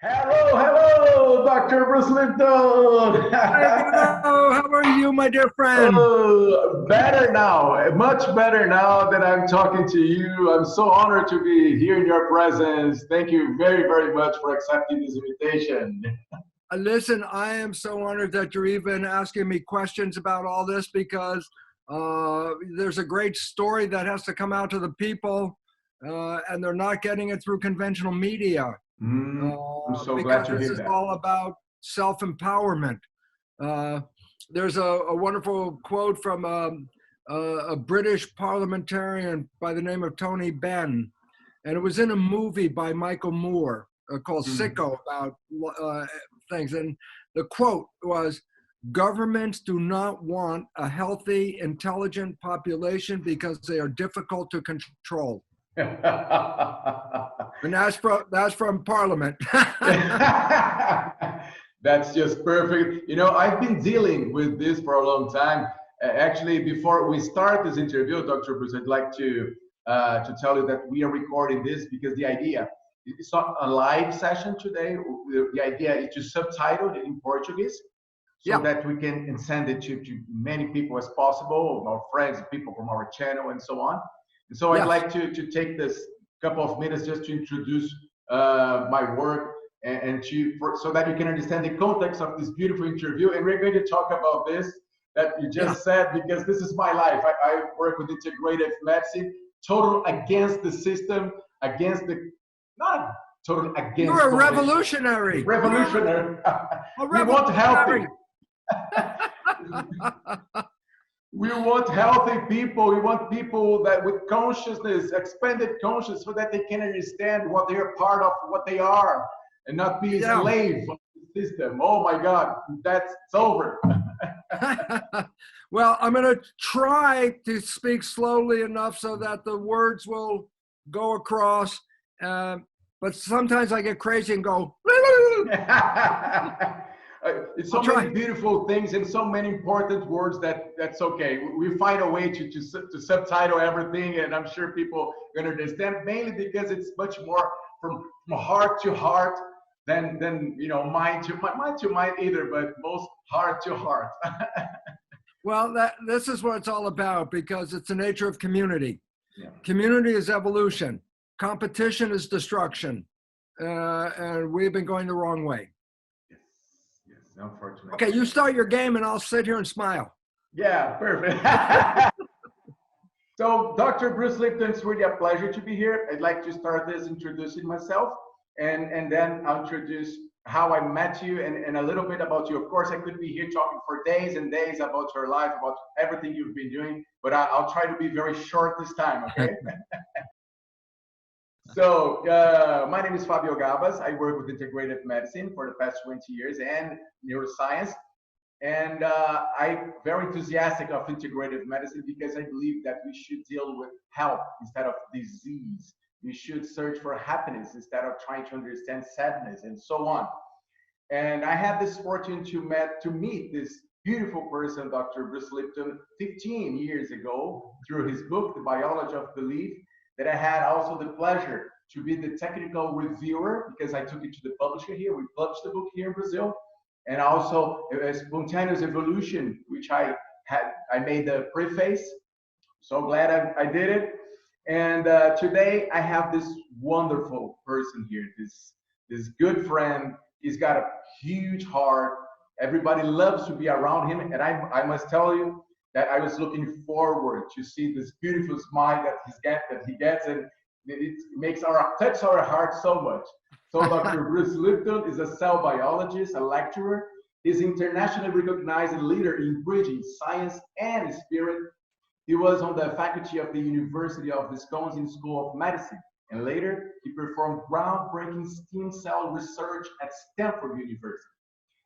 Hello, hello, Dr. Bruce Lipton. Hello, how are you, my dear friend? Oh, better now, much better now that I'm talking to you. I'm so honored to be here in your presence. Thank you very, very much for accepting this invitation. Listen, I am so honored that you're even asking me questions about all this because there's a great story that has to come out to the people, and they're not getting it through conventional media. I'm so glad Because to this hear is that. all about self-empowerment. There's a wonderful quote from a British parliamentarian by the name of Tony Benn, and it was in a movie by Michael Moore called Sicko about things. And the quote was, "Governments do not want a healthy, intelligent population because they are difficult to control." And that's from Parliament. That's just perfect. You know, I've been dealing with this for a long time. Actually, before we start this interview, Dr. Bruce, I'd like to tell you that we are recording this because the idea, it's not a live session today. The idea is to subtitle it in Portuguese so Yeah, that we can send it to many people as possible, our friends, people from our channel, and so on. And so I'd yes. like to take this couple of minutes just to introduce my work and so that you can understand the context of this beautiful interview. And we're going to talk about this that you Yeah. just said because this is my life. I work with integrative medicine, total against the system, against the not total against You're a totally revolutionary. revolutionary. A We want healthy. revolutionary. We want healthy people. We want people that with consciousness, expanded consciousness, so that they can understand what they are part of, what they are, and not be a Yeah. slave of the system. Oh my God, that's over. Well, I'm going to try to speak slowly enough so that the words will go across. But sometimes I get crazy and go. It's so I'll try. many beautiful things and so many important words that's okay. We find a way to subtitle everything, and I'm sure people are going to understand. Mainly because it's much more from heart to heart than you know mind to mind either, but most heart to heart. Well, this is what it's all about because it's the nature of community. Yeah. Community is evolution. Competition is destruction. And we've been going the wrong way. Yes, unfortunately. Okay, you start your game and I'll sit here and smile. Yeah, perfect. So, Dr. Bruce Lipton, it's really a pleasure to be here. I'd like to start this introducing myself, and then I'll introduce how I met you and a little bit about you. Of course, I could be here talking for days and days about your life, about everything you've been doing, but I'll try to be very short this time, okay? So, my name is Fábio Gabas. I work with integrative medicine for the past 20 years and neuroscience. And I'm very enthusiastic of integrative medicine because I believe that we should deal with health instead of disease. We should search for happiness instead of trying to understand sadness and so on. And I had this fortune to meet this beautiful person, Dr. Bruce Lipton, 15 years ago through his book, The Biology of Belief, that I had also the pleasure to be the technical reviewer because I took it to the publisher here. We published the book here in Brazil. And also spontaneous evolution, which I made the preface. So glad I did it. And today I have this wonderful person here, this good friend. He's got a huge heart. Everybody loves to be around him. And I must tell you that I was looking forward to see this beautiful smile that he gets, and it makes touch our heart so much. So Dr. Bruce Lipton is a cell biologist, a lecturer. He's internationally recognized leader in bridging science and spirit. He was on the faculty of the University of Wisconsin School of Medicine, and later he performed groundbreaking stem cell research at Stanford University.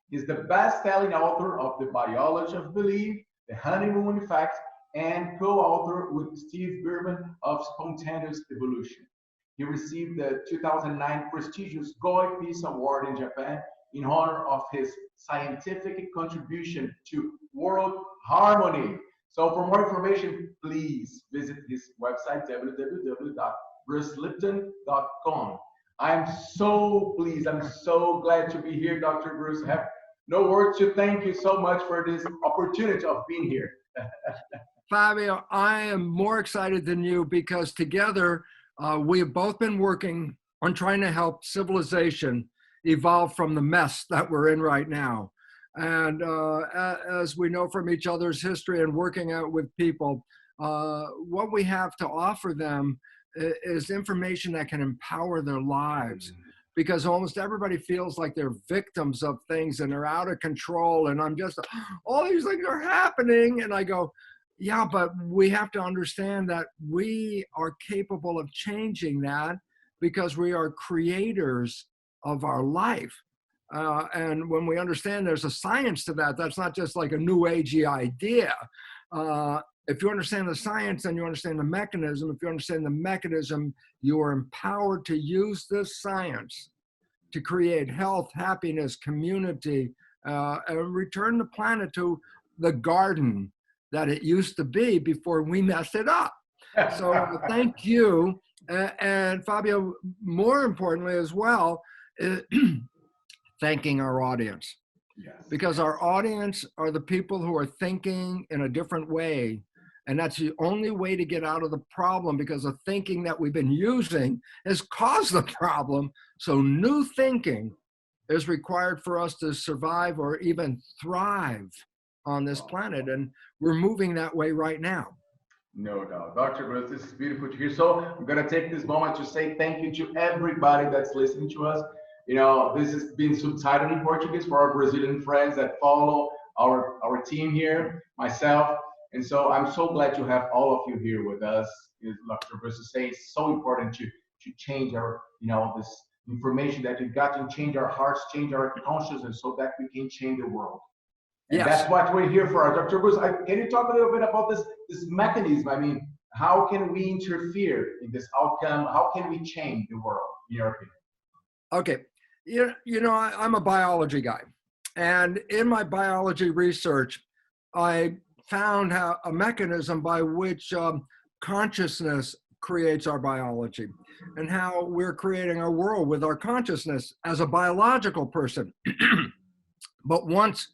He's the best-selling author of The Biology of Belief, The Honeymoon Effect, and co-author with Steve Berman of Spontaneous Evolution. He received the 2009 prestigious Goi Peace Award in Japan in honor of his scientific contribution to world harmony. So for more information, please visit his website, www.brucelipton.com. I'm so pleased. I'm so glad to be here, Dr. Bruce. I have no words to thank you so much for this opportunity of being here. Fabio, I am more excited than you because together we have both been working on trying to help civilization evolve from the mess that we're in right now. And as we know from each other's history and working out with people, what we have to offer them is information that can empower their lives. Because almost everybody feels like they're victims of things and they're out of control. And I'm just, all these things are happening. And I go, yeah, but we have to understand that we are capable of changing that because we are creators of our life. And when we understand there's a science to that, that's not just like a new agey idea. If you understand the science, then you understand the mechanism. If you understand the mechanism, you are empowered to use this science to create health, happiness, community, and return the planet to the garden that it used to be before we messed it up. So thank you. And Fabio, more importantly as well, thanking our audience. Yes. Because our audience are the people who are thinking in a different way. And that's the only way to get out of the problem, because the thinking that we've been using has caused the problem. So new thinking is required for us to survive or even thrive on this planet. And we're moving that way right now. No doubt. Dr. Bruce, this is beautiful to hear. So I'm going to take this moment to say thank you to everybody that's listening to us. You know, this has been subtitled in Portuguese for our Brazilian friends that follow our team here, myself. And so I'm so glad to have all of you here with us. As Dr. Bruce says, it's so important to change our, this information that we got to change our hearts, change our consciousness so that we can change the world. And Yes. That's what we're here for. Dr. Bruce, can you talk a little bit about this mechanism? I mean, how can we interfere in this outcome? How can we change the world, in your opinion? Okay. I'm a biology guy. And in my biology research, I found a mechanism by which consciousness creates our biology and how we're creating our world with our consciousness as a biological person. But once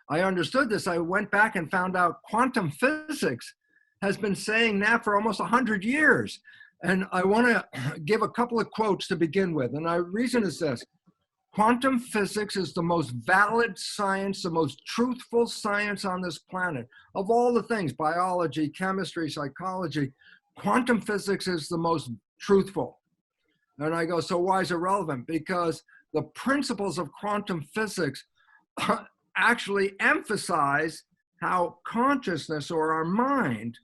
I understood this, I went back and found out quantum physics has been saying that for almost 100 years. And I want to give a couple of quotes to begin with. And the reason is this: quantum physics is the most valid science, the most truthful science on this planet. Of all the things, biology, chemistry, psychology, quantum physics is the most truthful. And I go, so why is it relevant? Because the principles of quantum physics actually emphasize how consciousness, or our mind,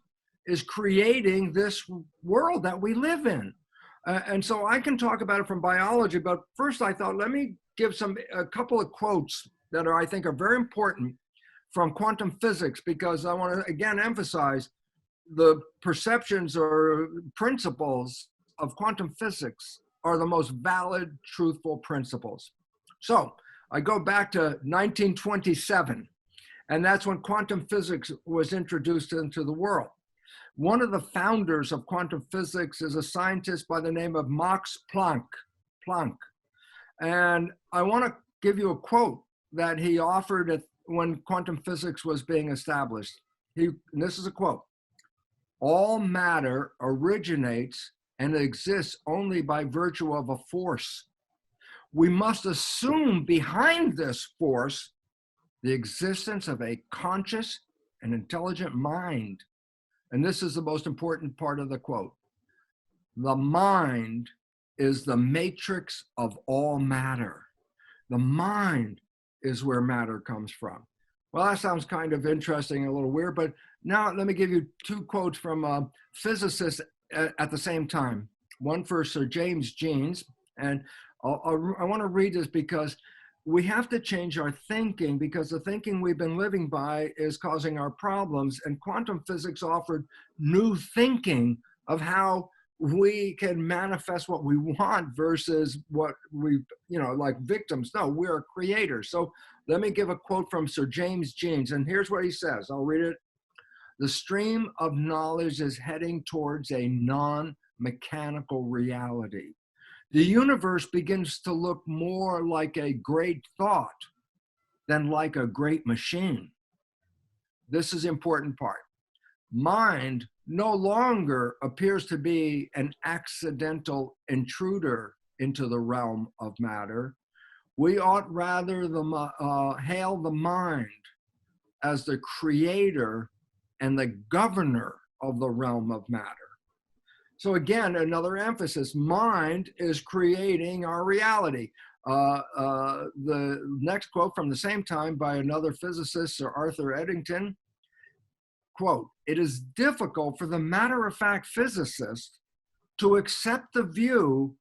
is creating this world that we live in. And so I can talk about it from biology, but first I thought, let me give a couple of quotes that I think are very important from quantum physics, because I want to again emphasize the perceptions or principles of quantum physics are the most valid, truthful principles. So I go back to 1927, and that's when quantum physics was introduced into the world. One of the founders of quantum physics is a scientist by the name of Max Planck. And I want to give you a quote that he offered when quantum physics was being established. And this is a quote: "All matter originates and exists only by virtue of a force. We must assume behind this force the existence of a conscious and intelligent mind." And this is the most important part of the quote: "The mind is the matrix of all matter." The mind is where matter comes from. Well, that sounds kind of interesting, a little weird, but now let me give you two quotes from physicists at the same time. One for Sir James Jeans, and I want to read this because we have to change our thinking, because the thinking we've been living by is causing our problems. And quantum physics offered new thinking of how we can manifest what we want versus what we, like victims. No, we're creators. So let me give a quote from Sir James Jeans, and here's what he says. I'll read it. "The stream of knowledge is heading towards a non-mechanical reality. the universe begins to look more like a great thought than like a great machine. This is the important part. Mind no longer appears to be an accidental intruder into the realm of matter. We ought rather hail the mind as the creator and the governor of the realm of matter. So again, another emphasis, mind is creating our reality. The next quote from the same time by another physicist, Sir Arthur Eddington, quote, "It is difficult for the matter-of-fact physicist to accept the view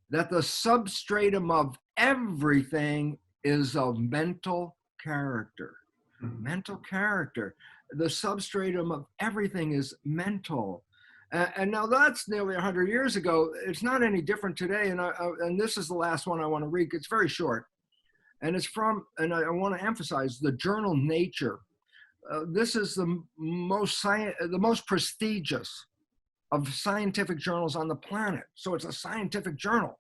that the substratum of everything is of mental character." Mental character. The substratum of everything is mental. And now that's nearly 100 years ago. It's not any different today. And this is the last one I want to read. It's very short. And it's from, and I want to emphasize, the journal Nature. This is the most prestigious of scientific journals on the planet. So it's a scientific journal.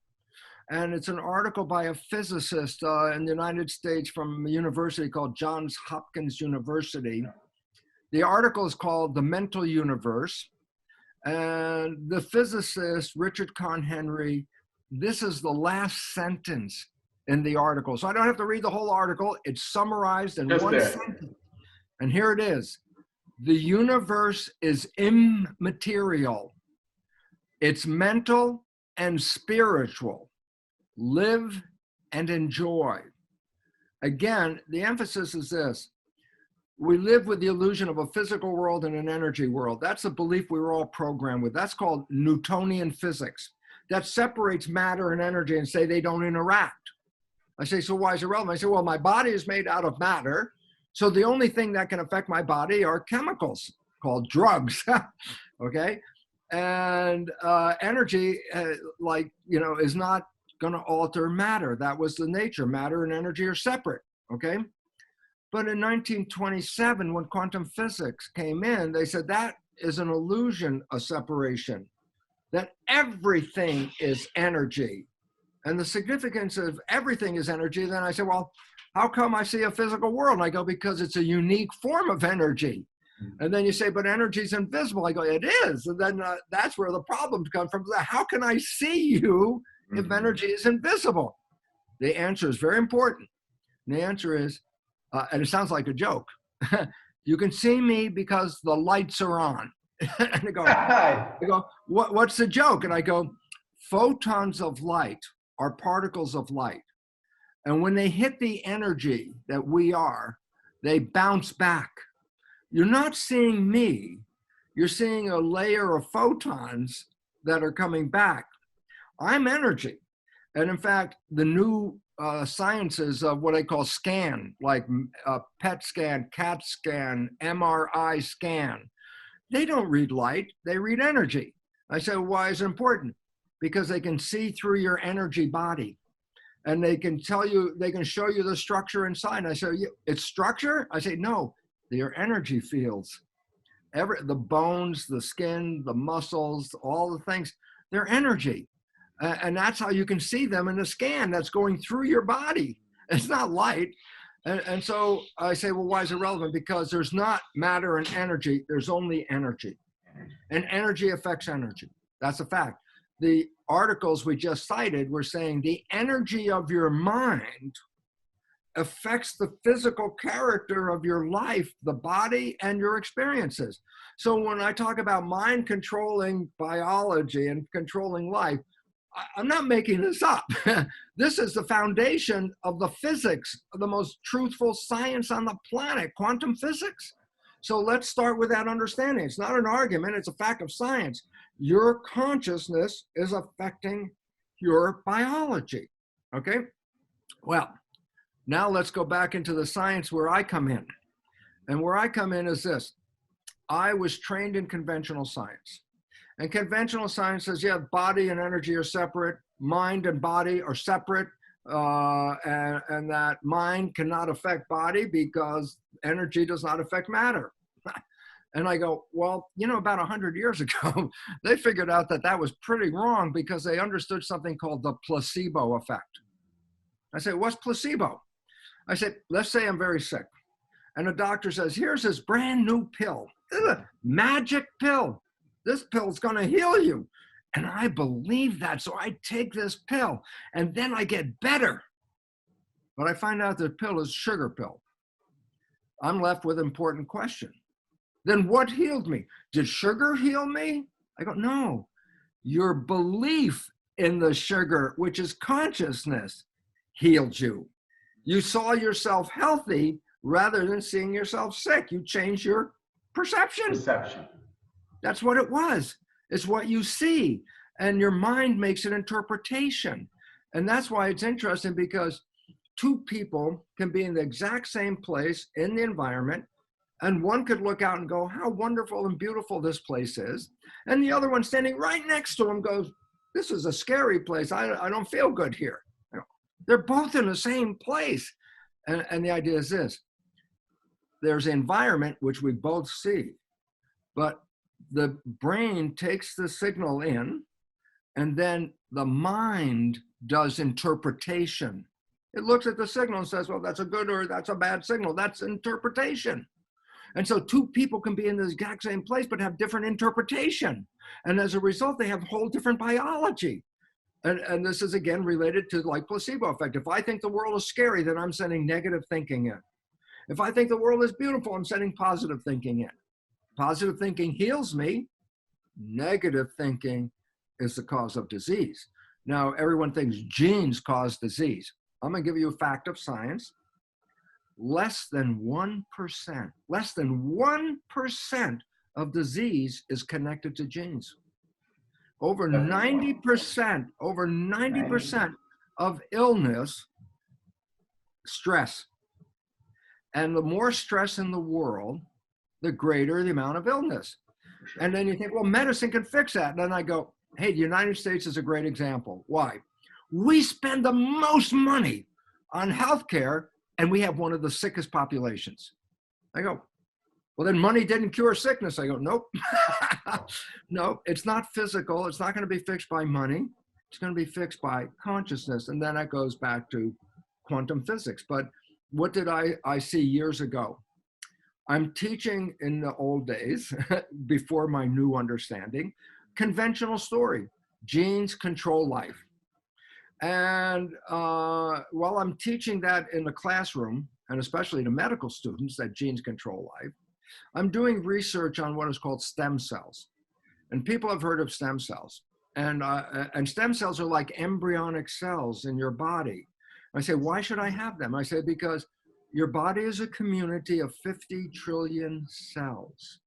And it's an article by a physicist in the United States from a university called Johns Hopkins University. The article is called The Mental Universe. And the physicist, Richard Conn Henry, this is the last sentence in the article. So I don't have to read the whole article. It's summarized in one sentence. And here it is. The universe is immaterial. It's mental and spiritual. Live and enjoy. Again, the emphasis is this. We live with the illusion of a physical world and an energy world. That's a belief we were all programmed with. That's called Newtonian physics. That separates matter and energy and say they don't interact. I say, so why is it relevant? I say, well, my body is made out of matter. So the only thing that can affect my body are chemicals called drugs, okay? And energy, is not going to alter matter. That was the nature. Matter and energy are separate, okay? But in 1927, when quantum physics came in, they said that is an illusion of separation, that everything is energy. And the significance of everything is energy, then I said, well, how come I see a physical world? And I go, because it's a unique form of energy. And then you say, but energy is invisible. I go, it is. And then that's where the problems come from. How can I see you if energy is invisible? The answer is very important. And the answer is, and it sounds like a joke, you can see me because the lights are on. And I go, what's the joke? And I go, photons of light are particles of light. And when they hit the energy that we are, they bounce back. You're not seeing me. You're seeing a layer of photons that are coming back. I'm energy. And in fact, the new sciences of what I call scan, like PET scan, CAT scan, MRI scan, they don't read light, they read energy. I say, why is it important? Because they can see through your energy body. And they can tell you, they can show you the structure inside. And I say, it's structure? I say, no, your energy fields. The bones, the skin, the muscles, all the things, they're energy. And that's how you can see them in the scan that's going through your body. It's not light. And so I say, well, why is it relevant? Because there's not matter and energy, there's only energy. And energy affects energy. That's a fact. The articles we just cited were saying the energy of your mind affects the physical character of your life, the body, and your experiences. So when I talk about mind controlling biology and controlling life, I'm not making this up. This is the foundation of the physics, of the most truthful science on the planet, quantum physics. So let's start with that understanding. It's not an argument, it's a fact of science. Your consciousness is affecting your biology, okay? Well, now let's go back into the science where I come in. And where I come in is this. I was trained in conventional science. And conventional science says, yeah, body and energy are separate, mind and body are separate, and that mind cannot affect body because energy does not affect matter. And I go, well, you know, about 100 years ago, they figured out that that was pretty wrong because they understood something called the placebo effect. I say, what's placebo? I said, let's say I'm very sick. And the doctor says, here's this brand new pill, magic pill. This pill's going to heal you. And I believe that. So I take this pill and then I get better. But I find out the pill is sugar pill. I'm left with an important question. Then what healed me? Did sugar heal me? I go, no. Your belief in the sugar, which is consciousness, healed you. You saw yourself healthy rather than seeing yourself sick. You changed your perception. That's what it was. It's what you see. And your mind makes an interpretation. And that's why it's interesting, because two people can be in the exact same place in the environment, and one could look out and go, how wonderful and beautiful this place is. And the other one standing right next to him goes, this is a scary place. I don't feel good here. You know, they're both in the same place. And the idea is this. There's environment, which we both see, but the brain takes the signal in, and then the mind does interpretation. It looks at the signal and says, well, that's a good or that's a bad signal. That's interpretation. And so two people can be in the exact same place, but have different interpretation. And as a result, they have whole different biology. And this is, again, related to like placebo effect. If I think the world is scary, then I'm sending negative thinking in. If I think the world is beautiful, I'm sending positive thinking in. Positive thinking heals me. Negative thinking is the cause of disease. Now, everyone thinks genes cause disease. I'm going to give you a fact of science. Less than 1% of disease is connected to genes. Over 90% of illness, stress. And the more stress in the world, the greater the amount of illness. And then you think, well, medicine can fix that. And then I go, hey, the United States is a great example. Why? We spend the most money on healthcare, and we have one of the sickest populations. I go, well, then money didn't cure sickness. I go, nope. No, it's not physical. It's not going to be fixed by money. It's going to be fixed by consciousness. And then it goes back to quantum physics. But what did I see years ago? I'm teaching in the old days, before my new understanding, conventional story. Genes control life. And while I'm teaching that in the classroom, and especially to medical students, that genes control life, I'm doing research on what is called stem cells. And people have heard of stem cells. And stem cells are like embryonic cells in your body. I say, why should I have them? I say, because your body is a community of 50 trillion cells.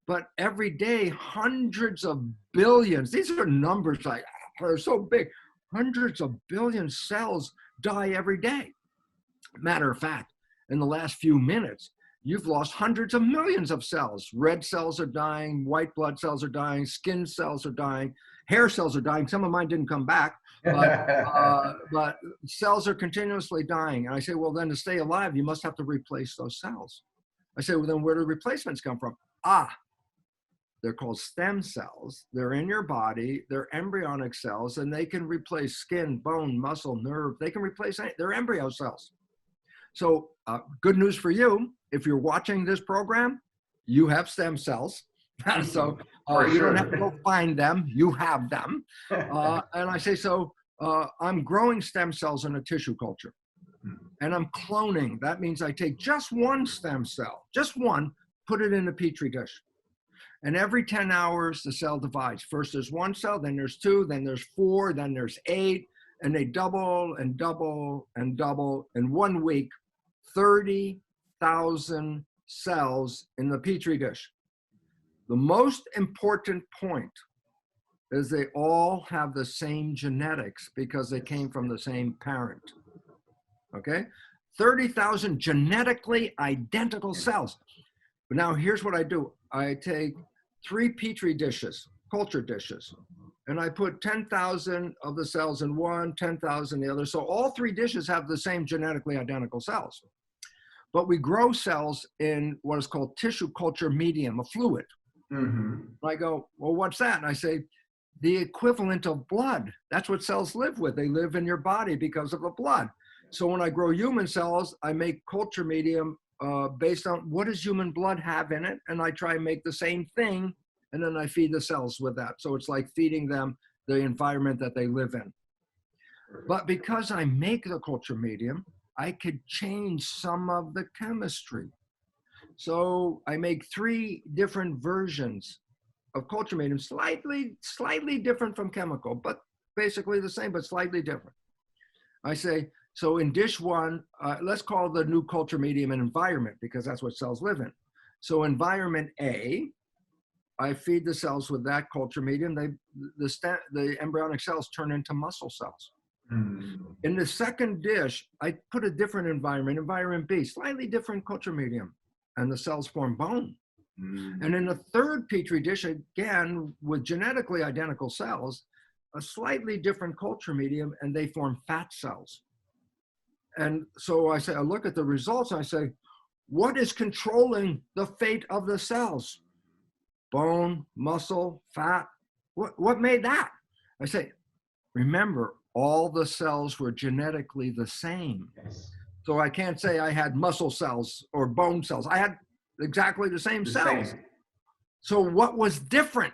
But every day, hundreds of billions, these are numbers like, they're so big, hundreds of billion cells die every day. Matter of fact, in the last few minutes, you've lost hundreds of millions of cells. Red cells are dying, white blood cells are dying, skin cells are dying, hair cells are dying. Some of mine didn't come back, but cells are continuously dying. And I say, well, then to stay alive, you must have to replace those cells. I say, well, then where do replacements come from? They're called stem cells. They're in your body. They're embryonic cells, and they can replace skin, bone, muscle, nerve. They can replace anything. They're embryo cells. So good news for you. If you're watching this program, you have stem cells. So you don't have to go find them. You have them. And I say, so I'm growing stem cells in a tissue culture. And I'm cloning. That means I take just one stem cell, just one, put it in a petri dish. And every 10 hours, the cell divides. First there's one cell, then there's two, then there's four, then there's 8, and they double and double and double. In 1 week, 30,000 cells in the petri dish. The most important point is they all have the same genetics because they came from the same parent. Okay? 30,000 genetically identical cells. But now here's what I do. I take 3 petri dishes, culture dishes, and I put 10,000 of the cells in one, 10,000 in the other. So all 3 dishes have the same genetically identical cells. but we grow cells in what is called tissue culture medium, a fluid. I go, well, what's that? And I say, the equivalent of blood. That's what cells live with. They live in your body because of the blood. So when I grow human cells, I make culture medium based on what does human blood have in it, and I try and make the same thing, and then I feed the cells with that. So it's like feeding them the environment that they live in. But because I make the culture medium, I could change some of the chemistry. So I make 3 different versions of culture medium, slightly different from chemical, but basically the same, but slightly different. I say, so in dish 1, let's call the new culture medium an environment, because that's what cells live in. So environment A, I feed the cells with that culture medium. The embryonic cells turn into muscle cells. In the second dish, I put a different environment, environment B, slightly different culture medium, and the cells form bone. And in the third petri dish, again, with genetically identical cells, a slightly different culture medium, and they form fat cells. And so I say, I look at the results, and I say, what is controlling the fate of the cells? Bone, muscle, fat. What made that? I say, remember, all the cells were genetically the same. Yes. So I can't say I had muscle cells or bone cells. I had exactly the same cells. So what was different?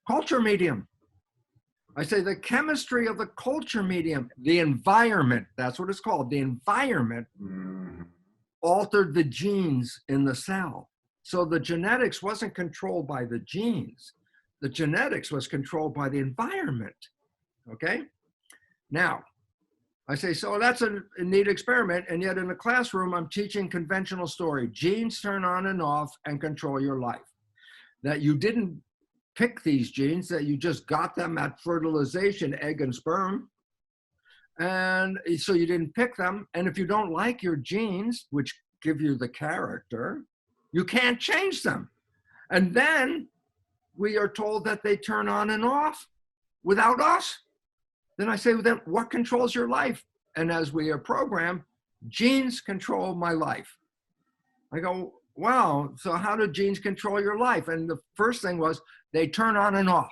Culture medium. I say the chemistry of the culture medium, the environment, that's what it's called, the environment altered the genes in the cell. So the genetics wasn't controlled by the genes. The genetics was controlled by the environment, okay? Now, I say, so that's a neat experiment, and yet in the classroom, I'm teaching conventional story. Genes turn on and off and control your life. That you didn't pick these genes, that you just got them at fertilization, egg and sperm. And so you didn't pick them. And if you don't like your genes, which give you the character, you can't change them. And then we are told that they turn on and off without us. Then I say, well, then what controls your life? And as we are programmed, genes control my life. I go, wow, so how do genes control your life? And the first thing was they turn on and off.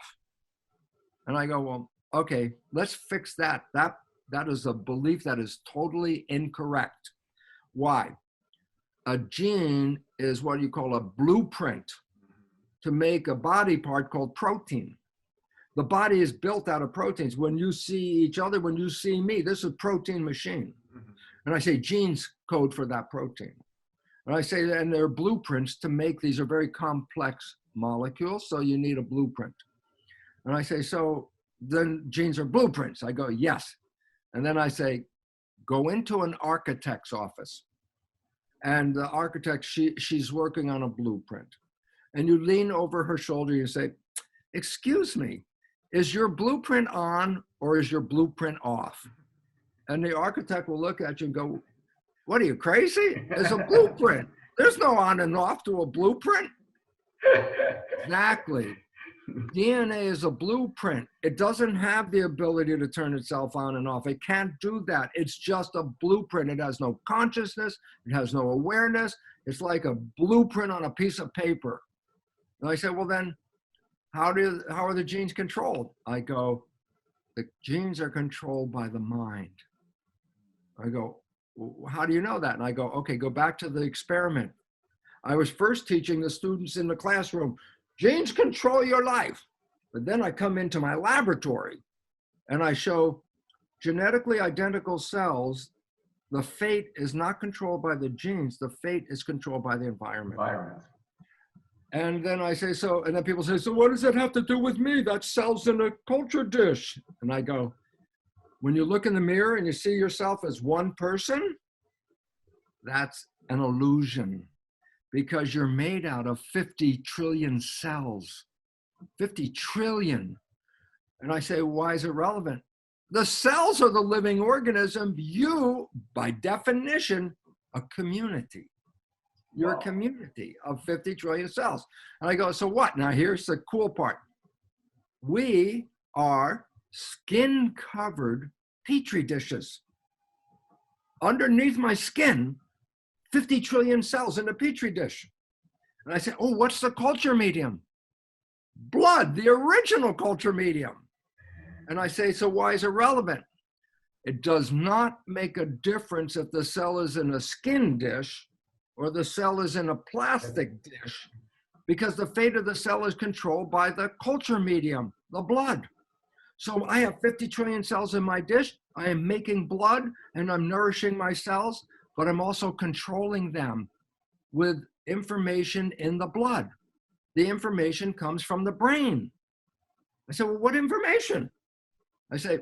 And I go, well, okay, let's fix that. That is a belief that is totally incorrect. Why? A gene is what you call a blueprint to make a body part called protein. The body is built out of proteins. When you see each other, when you see me, this is a protein machine. And I say genes code for that protein. And I say, and there are blueprints to make, these are very complex molecules, so you need a blueprint. And I say, so then genes are blueprints. I go, yes. And then I say, go into an architect's office. And the architect, she's working on a blueprint. And you lean over her shoulder, you say, excuse me, is your blueprint on or is your blueprint off? And the architect will look at you and go, what are you, crazy? It's a blueprint. There's no on and off to a blueprint. Exactly. DNA is a blueprint. It doesn't have the ability to turn itself on and off. It can't do that. It's just a blueprint. It has no consciousness. It has no awareness. It's like a blueprint on a piece of paper. And I say, well then, how are the genes controlled? I go, the genes are controlled by the mind. I go, well, how do you know that? And I go, okay, go back to the experiment. I was first teaching the students in the classroom, genes control your life. But then I come into my laboratory and I show genetically identical cells. The fate is not controlled by the genes. The fate is controlled by the environment. And then I say, so, and then people say, so what does that have to do with me? That's cells in a culture dish. And I go, when you look in the mirror and you see yourself as one person, that's an illusion because you're made out of 50 trillion cells, 50 trillion. And I say, why is it relevant? The cells are the living organism. You, by definition, a community. You're a community of 50 trillion cells. And I go, so what? Now here's the cool part. We are skin-covered petri dishes. Underneath my skin, 50 trillion cells in a petri dish. And I say, oh, what's the culture medium? Blood, the original culture medium. And I say, so why is it relevant? It does not make a difference if the cell is in a skin dish or the cell is in a plastic dish, because the fate of the cell is controlled by the culture medium, the blood. So I have 50 trillion cells in my dish. I am making blood and I'm nourishing my cells, but I'm also controlling them with information in the blood. The information comes from the brain. I said, well, what information? I say,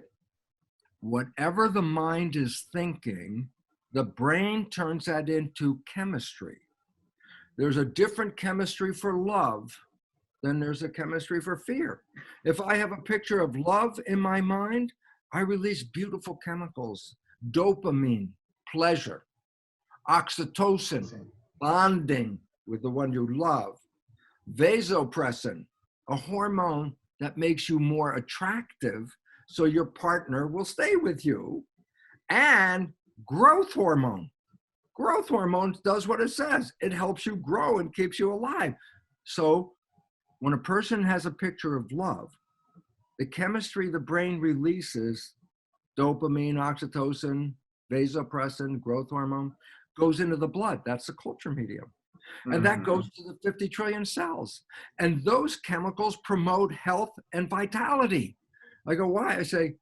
whatever the mind is thinking, the brain turns that into chemistry. There's a different chemistry for love than there's a chemistry for fear. If I have a picture of love in my mind, I release beautiful chemicals, dopamine, pleasure, oxytocin, bonding with the one you love, vasopressin, a hormone that makes you more attractive so your partner will stay with you, and growth hormone. Growth hormone does what it says. It helps you grow and keeps you alive. So when a person has a picture of love, the chemistry the brain releases, dopamine, oxytocin, vasopressin, growth hormone, goes into the blood. That's the culture medium. And that goes to the 50 trillion cells. And those chemicals promote health and vitality. I go, why? I say,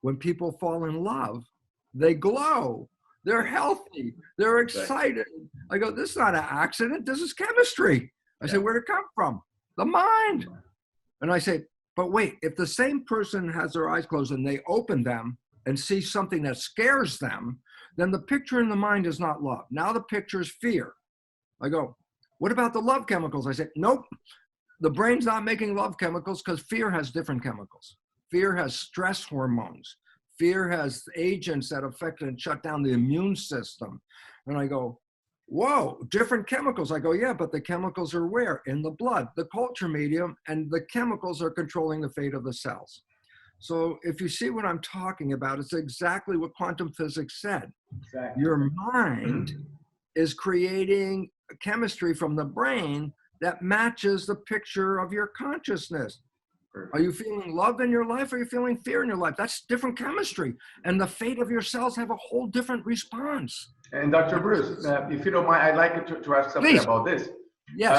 when people fall in love, they glow. They're healthy. They're excited. I go, this is not an accident. This is chemistry. I say, where'd it come from? The mind. And I say, but wait, if the same person has their eyes closed and they open them and see something that scares them, then the picture in the mind is not love. Now the picture is fear. I go, what about the love chemicals? I say, nope, the brain's not making love chemicals because fear has different chemicals. Fear has stress hormones. Fear has agents that affect and shut down the immune system. And I go, whoa, different chemicals. I go, yeah, but the chemicals are where? In the blood, the culture medium, and the chemicals are controlling the fate of the cells. So if you see what I'm talking about, it's exactly what quantum physics said. Exactly. Your mind is creating chemistry from the brain that matches the picture of your consciousness. Perfect. Are you feeling love in your life? Or are you feeling fear in your life? That's different chemistry. And the fate of your cells have a whole different response. And Dr. Bruce, if you don't mind, I'd like to ask something about this. Yes.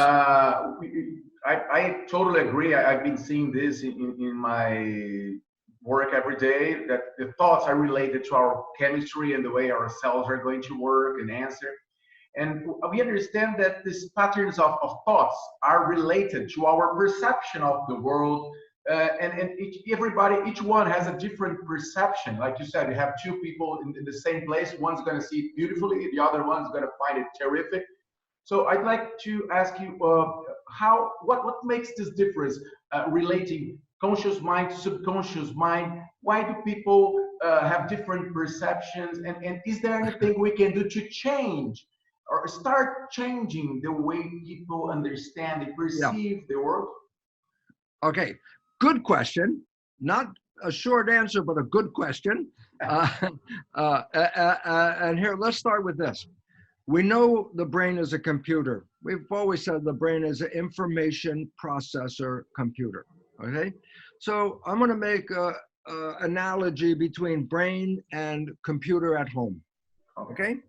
I totally agree. I've been seeing this in my work every day, that the thoughts are related to our chemistry and the way our cells are going to work and answer. And we understand that these patterns of thoughts are related to our perception of the world. And each one has a different perception. Like you said, you have two people in the same place. One's going to see it beautifully. The other one's going to find it terrific. So I'd like to ask you, what makes this difference relating conscious mind to subconscious mind? Why do people have different perceptions? And is there anything we can do to change or start changing the way people understand and perceive the world? Okay, good question. Not a short answer, but a good question. And here, let's start with this. We know the brain is a computer. We've always said the brain is an information processor computer, okay? So I'm gonna make an analogy between brain and computer at home, okay?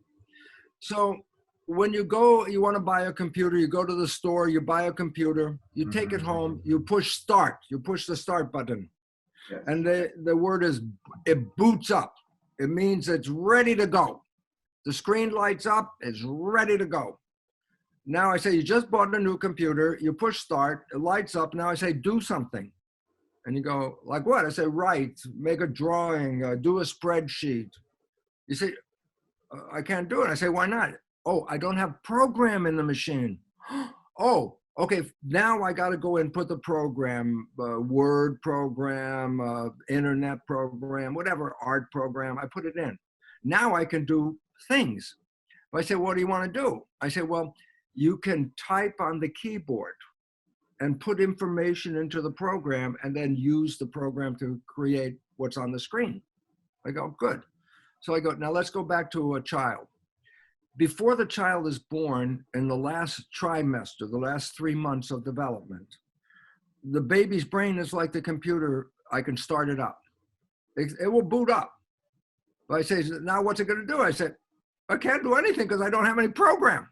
So when you want to buy a computer, you go to the store, you buy a computer, you take it home, you push start, you push the start button. Yes. And the word is, it boots up. It means it's ready to go. The screen lights up, it's ready to go. Now I say, you just bought a new computer, you push start, it lights up. Now I say, do something. And you go, like what? I say, write, make a drawing, do a spreadsheet. You say, I can't do it. I say, why not? Oh, I don't have program in the machine. Oh, okay, now I got to go and put the program, Word program, internet program, whatever, art program, I put it in. Now I can do things. I say, what do you want to do? I say, well, you can type on the keyboard and put information into the program and then use the program to create what's on the screen. I go, good. So I go, now let's go back to a child. before the child is born, in the last trimester, the last 3 months of development, the baby's brain is like the computer. I can start it up. It will boot up. But I say, now what's it going to do? I said, I can't do anything because I don't have any program.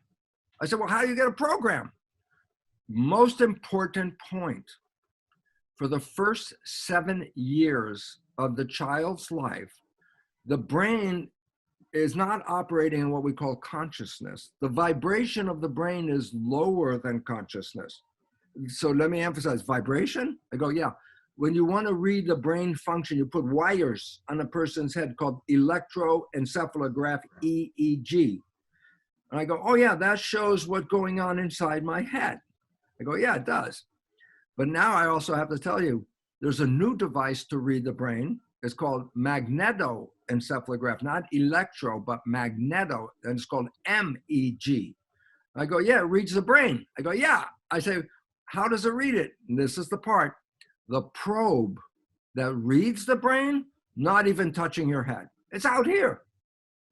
I said, well, how do you get a program? Most important point, for the first 7 years of the child's life, the brain is not operating in what we call consciousness. The vibration of the brain is lower than consciousness. So let me emphasize, vibration? I go, yeah. When you want to read the brain function, you put wires on a person's head called electroencephalograph, EEG. And I go, oh yeah, that shows what's going on inside my head. I go, yeah, it does. But now I also have to tell you, there's a new device to read the brain. It's called magnetoencephalograph, not electro, but magneto, and it's called MEG. I go, yeah, it reads the brain. I go, yeah. I say, how does it read it? And this is the part. The probe that reads the brain, not even touching your head. It's out here.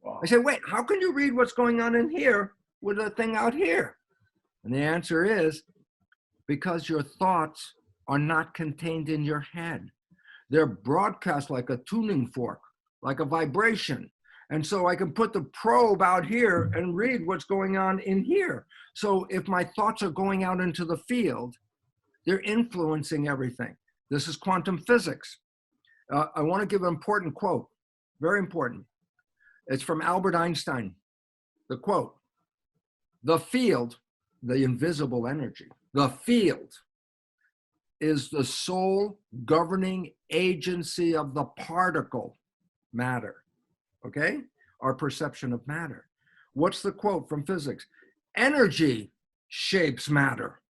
Wow. I say, wait, how can you read what's going on in here with a thing out here? And the answer is, because your thoughts are not contained in your head. They're broadcast like a tuning fork, like a vibration. And so I can put the probe out here and read what's going on in here. So if my thoughts are going out into the field, they're influencing everything. This is quantum physics. I want to give an important quote, very important. It's from Albert Einstein. The quote, the field, the invisible energy, the field is the sole governing agency of the particle, matter, okay? Our perception of matter. What's the quote from physics? Energy shapes matter.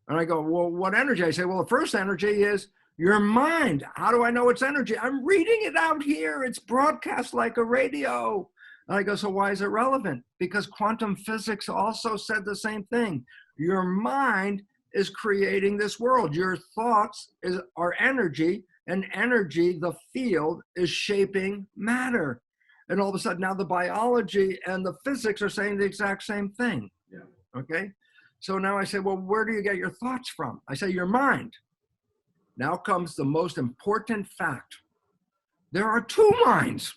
And I go, well, what energy? I say, well, the first energy is your mind. How do I know it's energy? I'm reading it out here. It's broadcast like a radio. And I go, so why is it relevant? Because quantum physics also said the same thing. Your mind is creating this world. Your thoughts are energy, and energy, the field, is shaping matter. And all of a sudden now the biology and the physics are saying the exact same thing. Yeah. Okay? So now I say, well, where do you get your thoughts from? I say, your mind. Now comes the most important fact. There are two minds.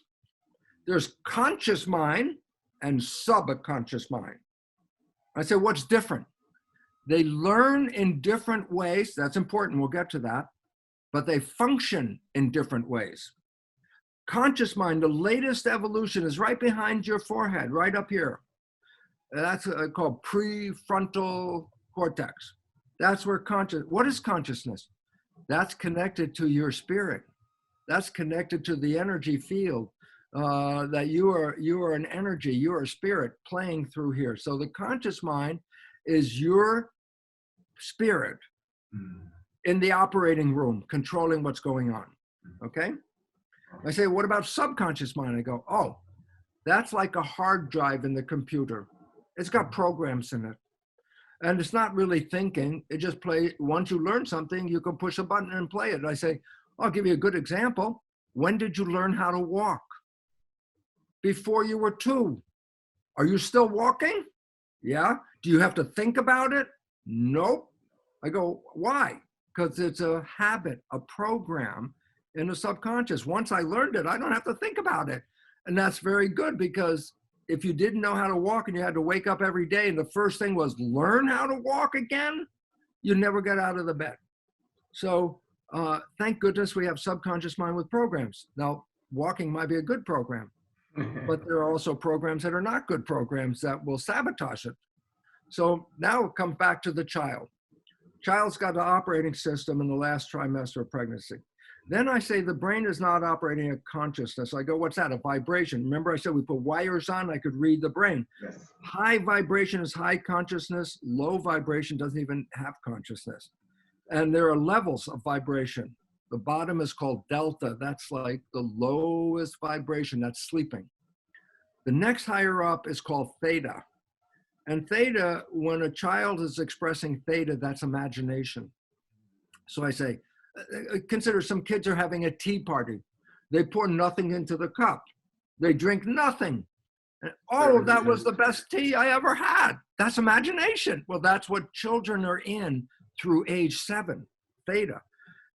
There's conscious mind and subconscious mind. I say, what's different? They learn in different ways. That's important. We'll get to that. But they function in different ways. Conscious mind, the latest evolution, is right behind your forehead, right up here. That's called prefrontal cortex. That's where what is consciousness? That's connected to your spirit. That's connected to the energy field, that you are an energy, you are a spirit playing through here. So the conscious mind is your spirit in the operating room, controlling what's going on, okay? I say, what about subconscious mind? I go, oh, that's like a hard drive in the computer. It's got programs in it. And it's not really thinking, it just plays. Once you learn something, you can push a button and play it. And I say, I'll give you a good example. When did you learn how to walk? Before you were 2. Are you still walking? Yeah. Do you have to think about it? Nope. I go, why? Because it's a habit, a program in the subconscious. Once I learned it, I don't have to think about it. And that's very good, because if you didn't know how to walk and you had to wake up every day and the first thing was learn how to walk again, you never get out of the bed. So thank goodness we have subconscious mind with programs. Now, walking might be a good program, but there are also programs that are not good programs that will sabotage it. So now it comes back to the child. Child's got the operating system in the last trimester of pregnancy. Then I say the brain is not operating a consciousness. I go, what's that? A vibration. Remember I said we put wires on, I could read the brain. Yes. High vibration is high consciousness. Low vibration doesn't even have consciousness. And there are levels of vibration. The bottom is called delta. That's like the lowest vibration. That's sleeping. The next higher up is called theta. And theta, when a child is expressing theta, that's imagination. So I say, consider some kids are having a tea party. They pour nothing into the cup. They drink nothing. And, oh, that was the best tea I ever had. That's imagination. Well, that's what children are in through age 7, theta.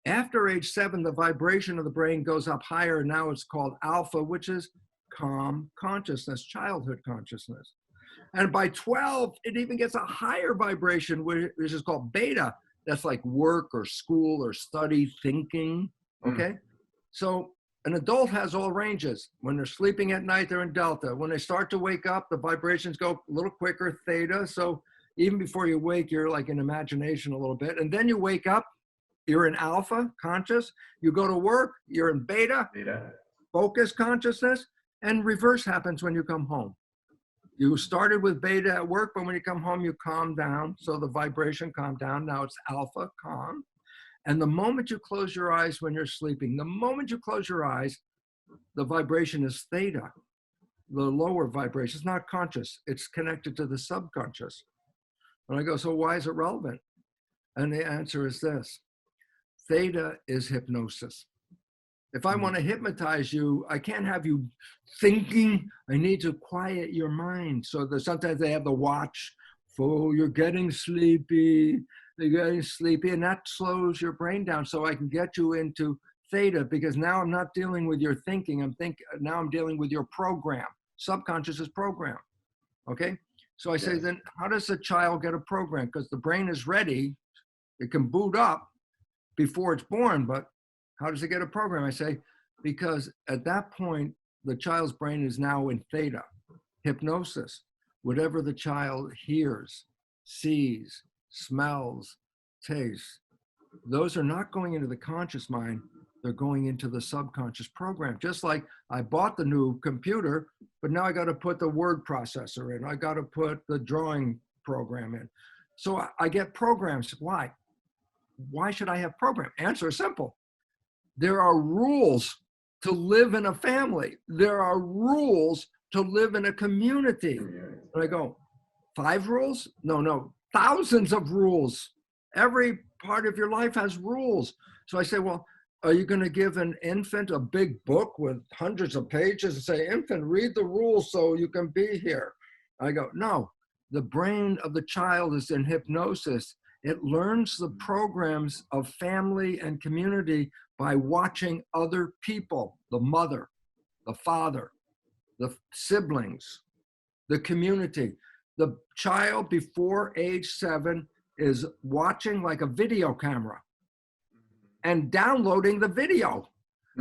After age 7, the vibration of the brain goes up higher. Now it's called alpha, which is calm consciousness, childhood consciousness. And by 12, it even gets a higher vibration, which is called beta. That's like work or school or study, thinking, okay? So an adult has all ranges. When they're sleeping at night, they're in delta. When they start to wake up, the vibrations go a little quicker, theta. So even before you wake, you're like in imagination a little bit. And then you wake up, you're in alpha, conscious. You go to work, you're in beta, focus consciousness. And reverse happens when you come home. You started with beta at work, but when you come home, you calm down. So the vibration calmed down. Now it's alpha, calm. And the moment you close your eyes when you're sleeping, the moment you close your eyes, the vibration is theta, the lower vibration. It's not conscious. It's connected to the subconscious. And I go, so why is it relevant? And the answer is this. Theta is hypnosis. If I want to hypnotize you, I can't have you thinking. I need to quiet your mind. So that sometimes they have the watch. Oh, you're getting sleepy. You're getting sleepy. And that slows your brain down so I can get you into theta, because now I'm not dealing with your thinking. Now I'm dealing with your program. Subconscious is program. Okay? So I say, then how does a child get a program? Because the brain is ready. It can boot up before it's born, but how does it get a program? I say, because at that point, the child's brain is now in theta, hypnosis. Whatever the child hears, sees, smells, tastes, those are not going into the conscious mind, they're going into the subconscious program. Just like I bought the new computer, but now I got to put the word processor in. I got to put the drawing program in. So I get programs. Why? Why should I have program? Answer is simple. There are rules to live in a family. There are rules to live in a community. And I go, 5 rules? No, thousands of rules. Every part of your life has rules. So I say, well, are you going to give an infant a big book with hundreds of pages and say, infant, read the rules so you can be here? I go, no, the brain of the child is in hypnosis. It learns the programs of family and community by watching other people, the mother, the father, the siblings, the community. The child before age 7 is watching like a video camera and downloading the video.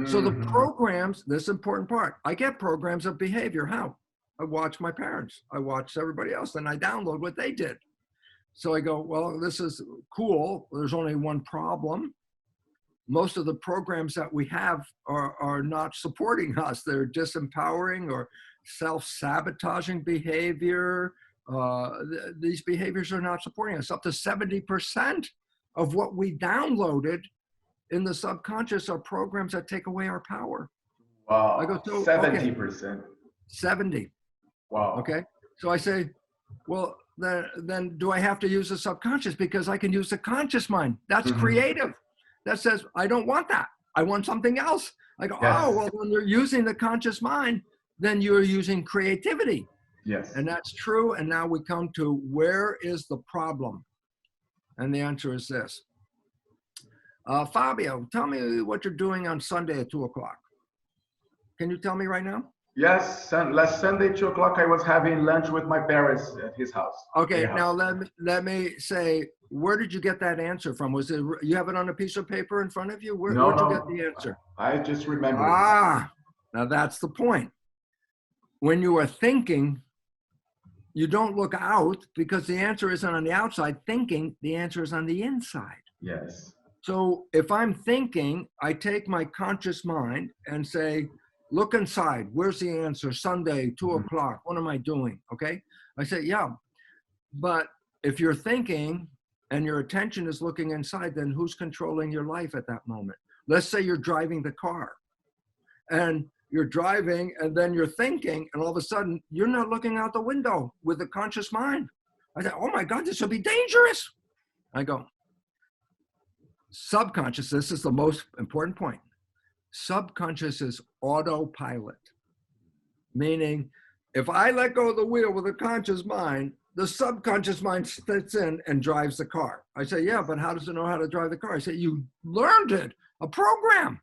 So the programs, this important part, I get programs of behavior. How? I watch my parents. I watch everybody else, and I download what they did. So I go, well, this is cool. There's only one problem. Most of the programs that we have are not supporting us. They're disempowering or self-sabotaging behavior. These behaviors are not supporting us. Up to 70% of what we downloaded in the subconscious are programs that take away our power. Wow. I go, so, 70%. Okay, 70. Wow. Okay. So I say, well, then do I have to use the subconscious? Because I can use the conscious mind. That's creative. That says, I don't want that. I want something else. I go, oh, well, when you're using the conscious mind, then you're using creativity. Yes. And that's true. And now we come to, where is the problem? And the answer is this. Fábio, tell me what you're doing on Sunday at 2:00. Can you tell me right now? Yes, last Sunday, 2:00, I was having lunch with my parents at his house. Okay, now let me say, where did you get that answer from? Was it, you have it on a piece of paper in front of you? Where'd you get the answer? I just remember. Now that's the point. When you are thinking, you don't look out, because the answer isn't on the outside. Thinking, the answer is on the inside. Yes. So if I'm thinking, I take my conscious mind and say, look inside. Where's the answer? Sunday, 2:00. What am I doing? Okay. I say, yeah. But if you're thinking and your attention is looking inside, then who's controlling your life at that moment? Let's say you're driving the car and you're driving and then you're thinking, and all of a sudden you're not looking out the window with a conscious mind. I say, oh my God, this will be dangerous. I go, subconscious, this is the most important point. Subconscious is autopilot, meaning if I let go of the wheel with a conscious mind, the subconscious mind sits in and drives the car. I say, yeah, but how does it know how to drive the car? I say, you learned it, a program.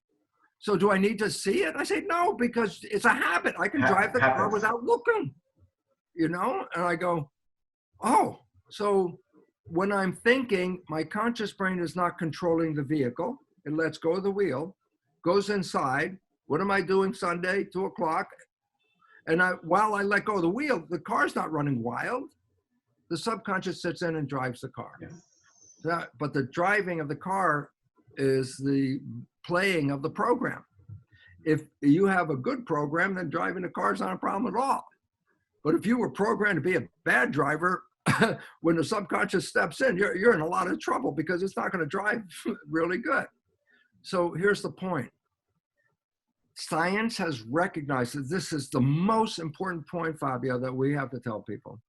So do I need to see it? I say, no, because it's a habit. I can drive the car without looking, you know? And I go, oh, so when I'm thinking, my conscious brain is not controlling the vehicle. It lets go of the wheel, goes inside. What am I doing Sunday, 2 o'clock? And while I let go of the wheel, the car's not running wild. The subconscious sits in and drives the car. Yes. But the driving of the car is the playing of the program. If you have a good program, then driving the car is not a problem at all. But if you were programmed to be a bad driver, when the subconscious steps in, you're in a lot of trouble because it's not going to drive really good. So here's the point. Science has recognized that this is the most important point, Fabio, that we have to tell people.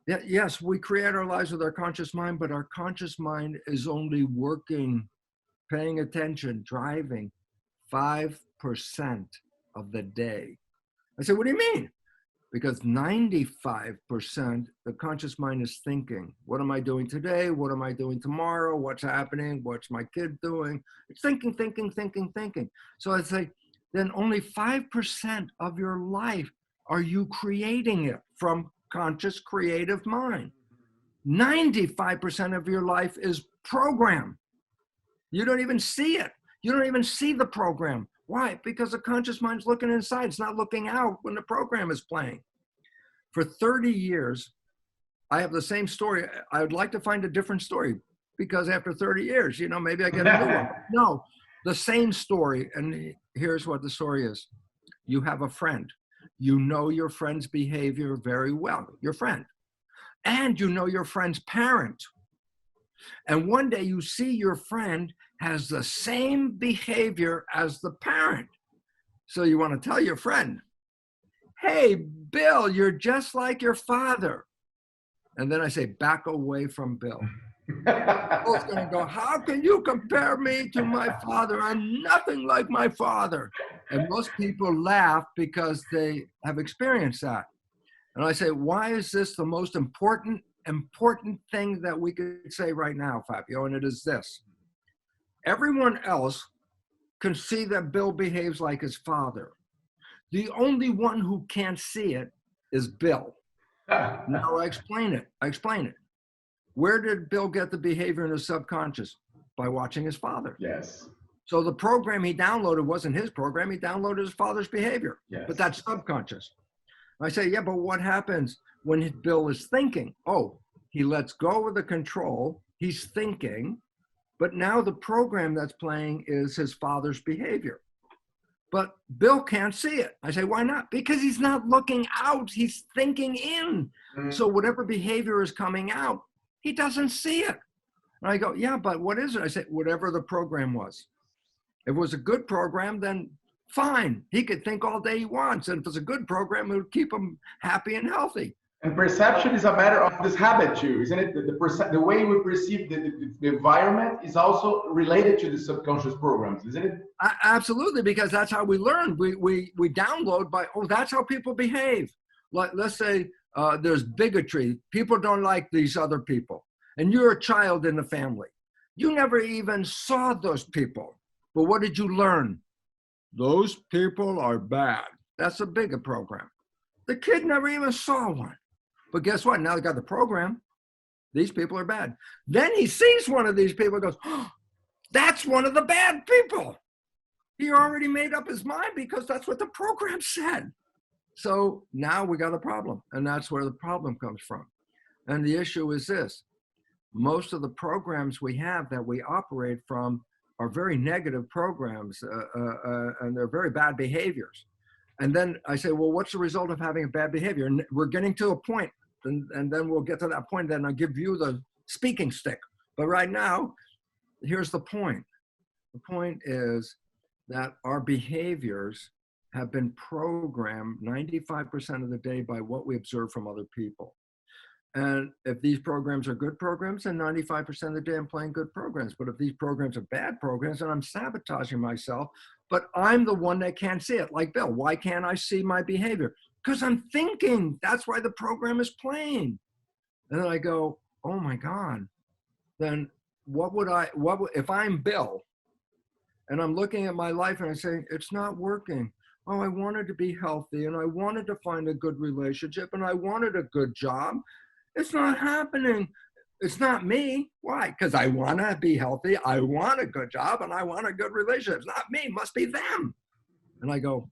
Yes, we create our lives with our conscious mind, but our conscious mind is only working, paying attention, driving 5% of the day. I said, what do you mean? Because 95%, the conscious mind is thinking. What am I doing today? What am I doing tomorrow? What's happening? What's my kid doing? It's thinking, thinking, thinking, thinking. So I say, then only 5% of your life are you creating it from conscious creative mind. 95% of your life is program. You don't even see it. You don't even see the program. Why? Because the conscious mind's looking inside. It's not looking out when the program is playing. For 30 years, I have the same story. I would like to find a different story because after 30 years, you know, maybe I get a new one. No, the same story. And here's what the story is. You have a friend. You know your friend's behavior very well, your friend. And you know your friend's parent. And one day you see your friend has the same behavior as the parent. So you want to tell your friend, hey, Bill, you're just like your father. And then I say, back away from Bill. Bill's going to go, how can you compare me to my father? I'm nothing like my father. And most people laugh because they have experienced that. And I say, why is this the most important thing that we could say right now, Fabio? And it is this. Everyone else can see that Bill behaves like his father. The only one who can't see it is Bill. Now I explain it. Where did Bill get the behavior in his subconscious? By watching his father. Yes. So the program he downloaded wasn't his program. He downloaded his father's behavior. Yes. But that's subconscious. I say, yeah, but what happens when Bill is thinking? Oh, he lets go of the control. He's thinking. But now the program that's playing is his father's behavior. But Bill can't see it. I say, why not? Because he's not looking out. He's thinking in. So whatever behavior is coming out, he doesn't see it. And I go, yeah, but what is it? I say, whatever the program was. If it was a good program, then fine. He could think all day he wants. And if it's a good program, it would keep him happy and healthy. And perception is a matter of this habit too, isn't it? The way we perceive the environment is also related to the subconscious programs, isn't it? Absolutely, because that's how we learn. We download by, oh, that's how people behave. Let's say there's bigotry. People don't like these other people. And you're a child in the family. You never even saw those people. But what did you learn? Those people are bad. That's a bigot program. The kid never even saw one. But guess what? Now they got the program. These people are bad. Then he sees one of these people and goes, oh, that's one of the bad people. He already made up his mind because that's what the program said. So now we got a problem. And that's where the problem comes from. And the issue is this. Most of the programs we have that we operate from are very negative programs and they're very bad behaviors. And then I say, well, what's the result of having a bad behavior? And we're getting to a point. And then we'll get to that point, then I'll give you the speaking stick. But right now, here's the point. The point is that our behaviors have been programmed 95% of the day by what we observe from other people. And if these programs are good programs, then 95% of the day I'm playing good programs. But if these programs are bad programs, then I'm sabotaging myself but I'm the one that can't see it. Like Bill, why can't I see my behavior? Because I'm thinking. That's why the program is playing. And then I go, oh my God, then if I'm Bill and I'm looking at my life and I'm saying, it's not working. Oh, I wanted to be healthy and I wanted to find a good relationship and I wanted a good job. It's not happening. It's not me. Why? Because I want to be healthy. I want a good job and I want a good relationship. It's not me. It must be them. And I go,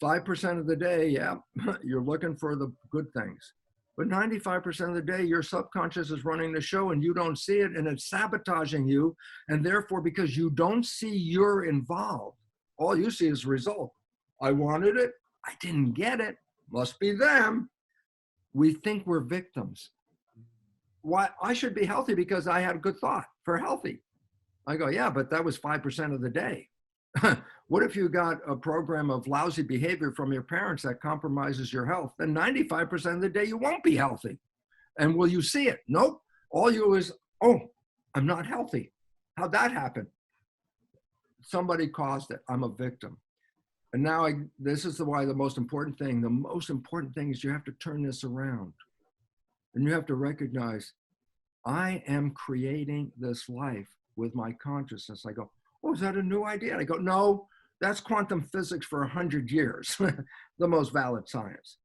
5% of the day, yeah, you're looking for the good things. But 95% of the day, your subconscious is running the show and you don't see it and it's sabotaging you. And therefore, because you don't see you're involved, all you see is the result. I wanted it. I didn't get it. Must be them. We think we're victims. Why? I should be healthy because I had a good thought for healthy. I go, yeah, but that was 5% of the day. What if you got a program of lousy behavior from your parents that compromises your health? Then 95% of the day you won't be healthy. And will you see it? Nope. All you is, oh, I'm not healthy. How'd that happen? Somebody caused it. I'm a victim. And now this is why the most important thing is you have to turn this around. And you have to recognize, I am creating this life with my consciousness. I go, oh, is that a new idea? And I go, no, that's quantum physics for 100 years, the most valid science.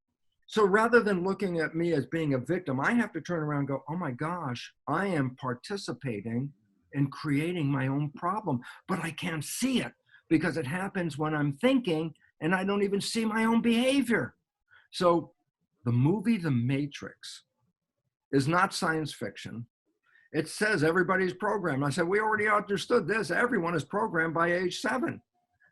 So rather than looking at me as being a victim, I have to turn around and go, oh my gosh, I am participating in creating my own problem, but I can't see it because it happens when I'm thinking and I don't even see my own behavior. So the movie The Matrix is not science fiction. It says everybody's programmed. I said, we already understood this. Everyone is programmed by age 7.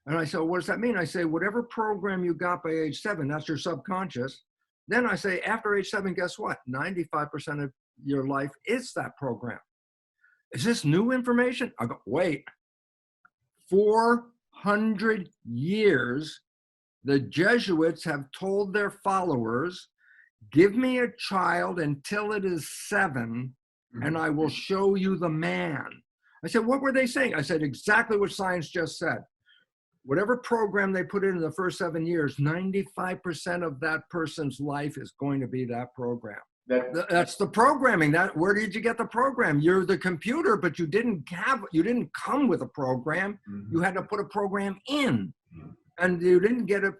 And I said, what does that mean? I say, whatever program you got by age 7, that's your subconscious. Then I say, after age 7, guess what? 95% of your life is that program. Is this new information? I go, wait, 400 years, the Jesuits have told their followers, give me a child until it is 7, and I will show you the man. I said, what were they saying? I said, exactly what science just said. Whatever program they put in the first 7 years, 95% of that person's life is going to be that program. That's the programming. Where did you get the program? You're the computer, but you didn't come with a program. You had to put a program in. And you didn't get it,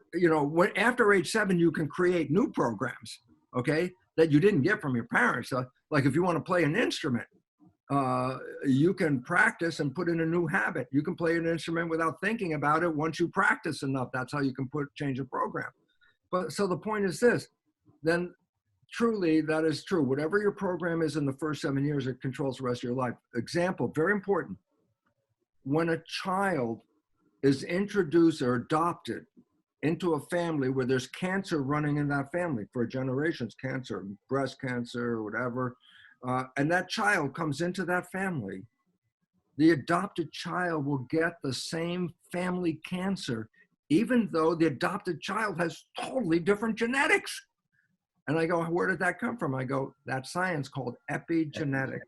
after age 7, you can create new programs, okay, that you didn't get from your parents. Like if you want to play an instrument, you can practice and put in a new habit. You can play an instrument without thinking about it once you practice enough. That's how you can change a program. But so the point is this, then truly that is true. Whatever your program is in the first 7 years, it controls the rest of your life. Example, very important. When a child is introduced or adopted into a family where there's cancer running in that family for generations, cancer, breast cancer, whatever, and that child comes into that family, the adopted child will get the same family cancer, even though the adopted child has totally different genetics. And I go, where did that come from? I go, that's science called epigenetics.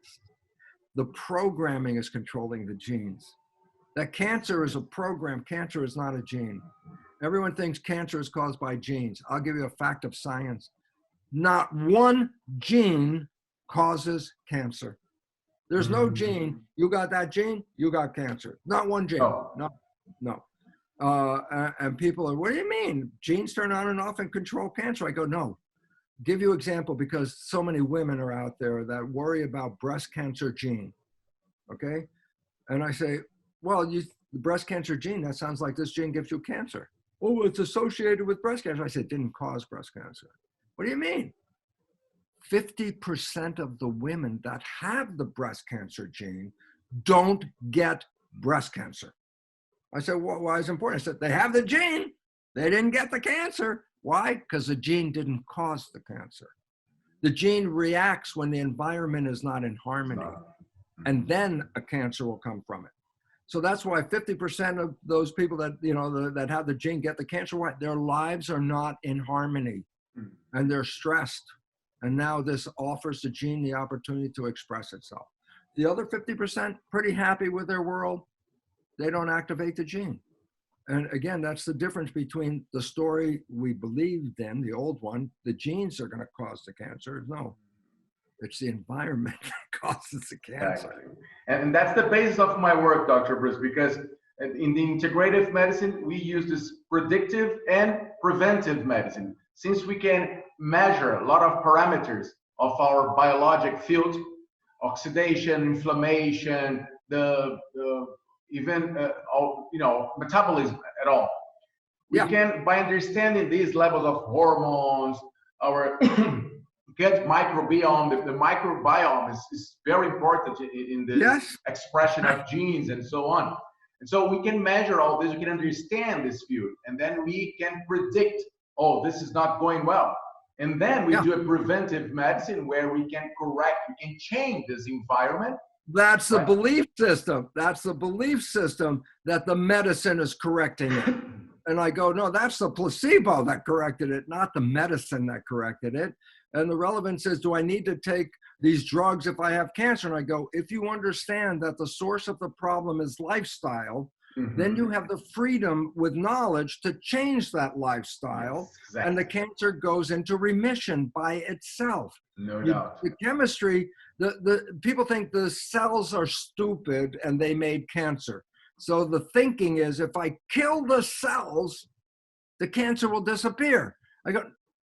The programming is controlling the genes. That cancer is a program. Cancer is not a gene. Everyone thinks cancer is caused by genes. I'll give you a fact of science. Not one gene causes cancer. There's no gene. You got that gene, you got cancer. Not one gene. No. And people are, what do you mean? Genes turn on and off and control cancer? I go, no. Give you an example because so many women are out there that worry about breast cancer gene. Okay? And I say, well, the breast cancer gene, that sounds like this gene gives you cancer. Oh, it's associated with breast cancer. I said, it didn't cause breast cancer. What do you mean? 50% of the women that have the breast cancer gene don't get breast cancer. I said, well, why is it important? I said, they have the gene. They didn't get the cancer. Why? Because the gene didn't cause the cancer. The gene reacts when the environment is not in harmony. And then a cancer will come from it. So that's why 50% of those people that, that have the gene get the cancer, why? Their lives are not in harmony and they're stressed. And now this offers the gene the opportunity to express itself. The other 50%, pretty happy with their world. They don't activate the gene. And again, that's the difference between the story we believed in, the old one, the genes are going to cause the cancer. No, it's the environment that causes the cancer. Exactly. And that's the basis of my work, Dr. Bruce, because in the integrative medicine, we use this predictive and preventive medicine. Since we can measure a lot of parameters of our biologic field, oxidation, inflammation, even metabolism at all. We can, by understanding these levels of hormones, our gut microbiome, the microbiome is very important in the expression of genes and so on. And so we can measure all this, we can understand this field, and then we can predict, oh, this is not going well. And then we do a preventive medicine where we can correct, we can change this environment. That's the belief system. That's the belief system that the medicine is correcting it. And I go, no, that's the placebo that corrected it, not the medicine that corrected it. And the relevance is, do I need to take these drugs if I have cancer? And I go, if you understand that the source of the problem is lifestyle, then you have the freedom with knowledge to change that lifestyle. Yes, exactly. And the cancer goes into remission by itself. No doubt. The chemistry, the people think the cells are stupid and they made cancer. So the thinking is, if I kill the cells, the cancer will disappear. I go,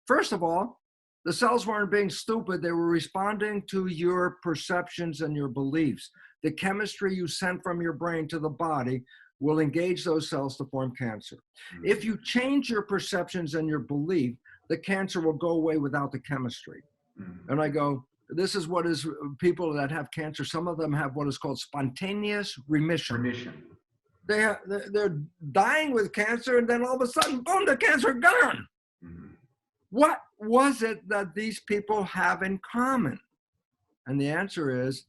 first of all, the cells weren't being stupid. They were responding to your perceptions and your beliefs. The chemistry you sent from your brain to the body will engage those cells to form cancer. If you change your perceptions and your belief, the cancer will go away without the chemistry. And I go, this is what is people that have cancer. Some of them have what is called spontaneous remission. They're dying with cancer, and then all of a sudden, boom, the cancer gone. What was it that these people have in common? And the answer is,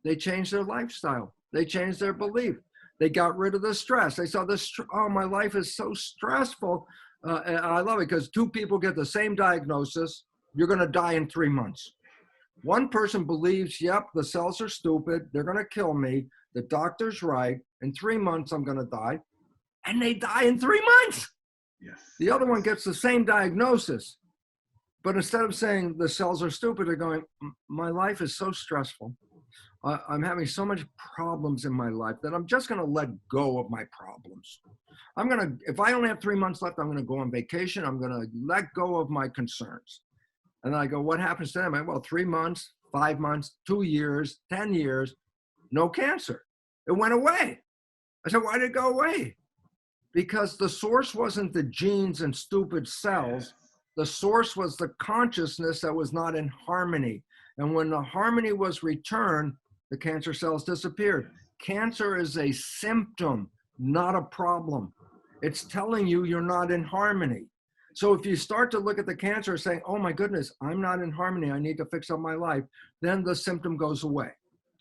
they changed their lifestyle. They changed their belief. They got rid of the stress. They saw this, oh, my life is so stressful. And I love it because two people get the same diagnosis. You're going to die in 3 months. One person believes, yep, the cells are stupid. They're going to kill me. The doctor's right. In 3 months, I'm going to die. And they die in 3 months. Yes. The other one gets the same diagnosis. But instead of saying the cells are stupid, they're going, my life is so stressful. I'm having so much problems in my life that I'm just going to let go of my problems. If I only have 3 months left, I'm going to go on vacation. I'm going to let go of my concerns. And then I go, what happens to them? Well, 3 months, 5 months, 2 years, 10 years, no cancer. It went away. I said, why did it go away? Because the source wasn't the genes and stupid cells. The source was the consciousness that was not in harmony. And when the harmony was returned, the cancer cells disappeared. Cancer is a symptom, not a problem. It's telling you you're not in harmony. So if you start to look at the cancer saying, oh my goodness, I'm not in harmony, I need to fix up my life, then the symptom goes away.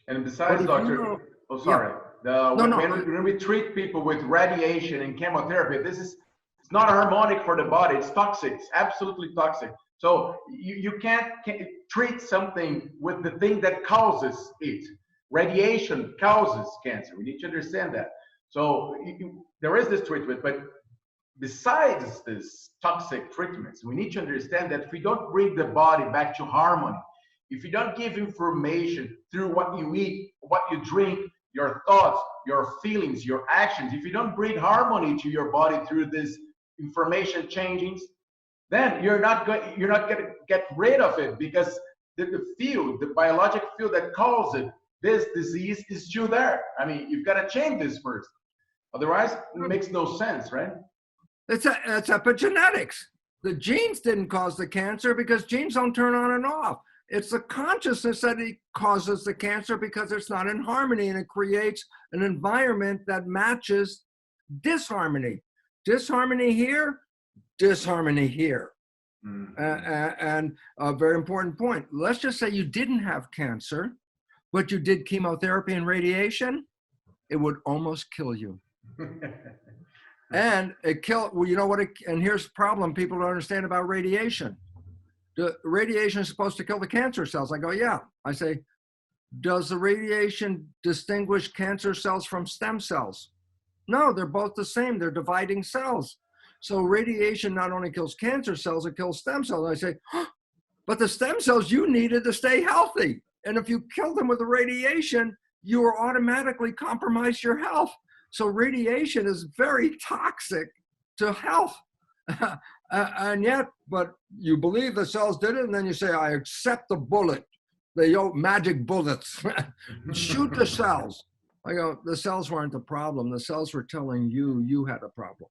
And besides, doctor, when we treat people with radiation and chemotherapy, it's not harmonic for the body. It's toxic. It's absolutely toxic. So you can't treat something with the thing that causes it. Radiation causes cancer. We need to understand that. So there is this treatment, but besides this toxic treatments, we need to understand that if we don't bring the body back to harmony, if you don't give information through what you eat, what you drink, your thoughts, your feelings, your actions, if you don't bring harmony to your body through this information changings, then you're not going to get rid of it, because the biologic field that causes this disease is still there. I mean, you've got to change this first. Otherwise, it makes no sense, right? It's epigenetics. The genes didn't cause the cancer because genes don't turn on and off. It's the consciousness that causes the cancer because it's not in harmony, and it creates an environment that matches disharmony. Disharmony here, disharmony here. And a very important point. Let's just say you didn't have cancer, but you did chemotherapy and radiation, it would almost kill you. And it killed, well, you know what, and here's the problem people don't understand about radiation. The radiation is supposed to kill the cancer cells. I go, yeah. I say, does the radiation distinguish cancer cells from stem cells? No, they're both the same. They're dividing cells. So radiation not only kills cancer cells, it kills stem cells. I say, but the stem cells you needed to stay healthy. And if you kill them with the radiation, you are automatically compromise your health. So radiation is very toxic to health. And yet, but you believe the cells did it, and then you say, I accept the bullet, the magic bullets. Shoot the cells. I go, the cells weren't the problem. The cells were telling you you had a problem.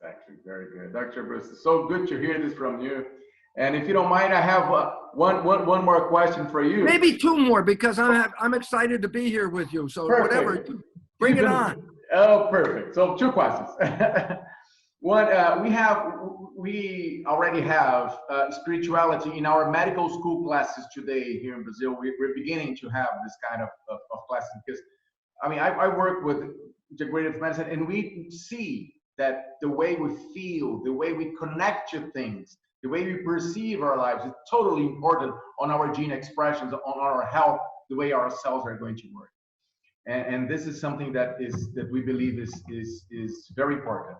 Exactly. Very good. Dr. Bruce, it's so good to hear this from you. And if you don't mind, I have one more question for you. Maybe two more, because I'm excited to be here with you. So Perfect. Whatever, bring it on. Oh, perfect. So 2 questions. One, we already have spirituality in our medical school classes today here in Brazil. We're beginning to have this kind of classes, because I mean, I work with integrative medicine, and we see that the way we feel, the way we connect to things, the way we perceive our lives is totally important on our gene expressions, on our health, the way our cells are going to work. And this is something that we believe is very important.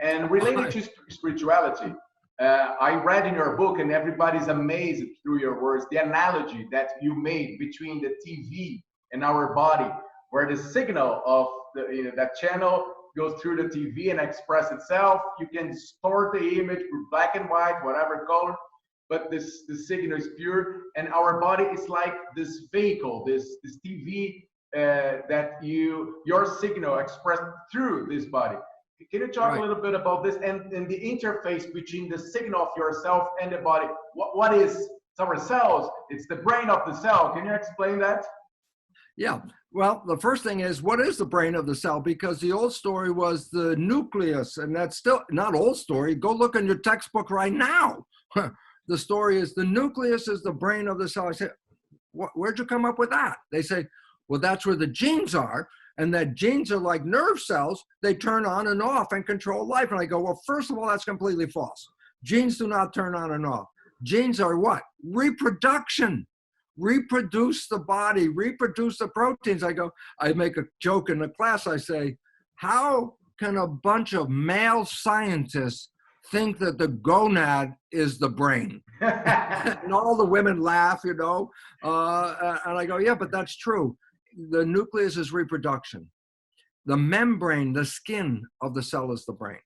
And related to spirituality, I read in your book, and everybody's amazed through your words, the analogy that you made between the TV and our body, where the signal of that channel goes through the TV and express itself. You can store the image for black and white, whatever color, but the signal is pure, and our body is like this vehicle, this TV that your signal expressed through this body. Can you talk a little bit about this and the interface between the signal of yourself and the body? What is our cells? It's the brain of the cell. Can you explain that? Yeah. Well, the first thing is, what is the brain of the cell? Because the old story was the nucleus, and that's still not old story. Go look in your textbook right now. The story is the nucleus is the brain of the cell. I say, where'd you come up with that? They say, well, that's where the genes are, and that genes are like nerve cells. They turn on and off and control life. And I go, well, first of all, that's completely false. Genes do not turn on and off. Genes are what? Reproduction. Reproduce the body, reproduce the proteins. I make a joke in the class. I say, how can a bunch of male scientists think that the gonad is the brain? And all the women laugh, and I go, yeah, but that's true. The nucleus is reproduction. The membrane, the skin of the cell is the brain.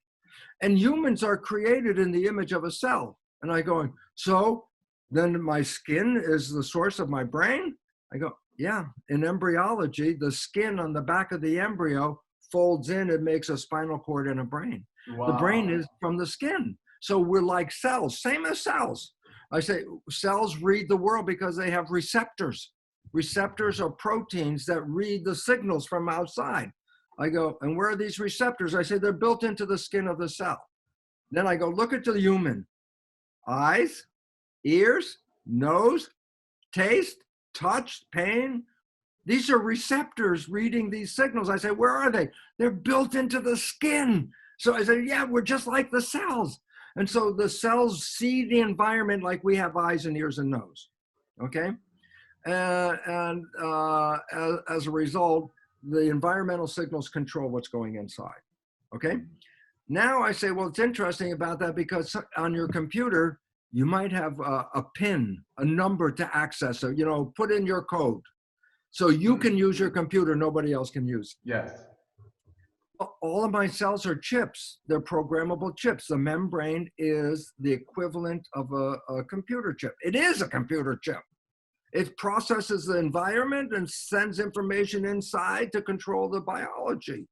And humans are created in the image of a cell. And I go, so then my skin is the source of my brain? I go, yeah. In embryology, the skin on the back of the embryo folds in and makes a spinal cord and a brain. Wow. The brain is from the skin. So we're like cells, same as cells. I say cells read the world because they have receptors. Receptors are proteins that read the signals from outside. I go, and where are these receptors? I say they're built into the skin of the cell. Then I go, look at the human. Eyes, ears, nose, taste, touch, pain. These are receptors reading these signals. I say, where are they? They're built into the skin. So I say, yeah, we're just like the cells. And so the cells see the environment like we have eyes and ears and nose, okay? And as a result, the environmental signals control what's going inside, okay? Now I say, well, it's interesting about that because on your computer, you might have a pin, a number to access, so, put in your code. So you can use your computer, nobody else can use it. Yes. All of my cells are chips. They're programmable chips. The membrane is the equivalent of a computer chip. It is a computer chip. It processes the environment and sends information inside to control the biology.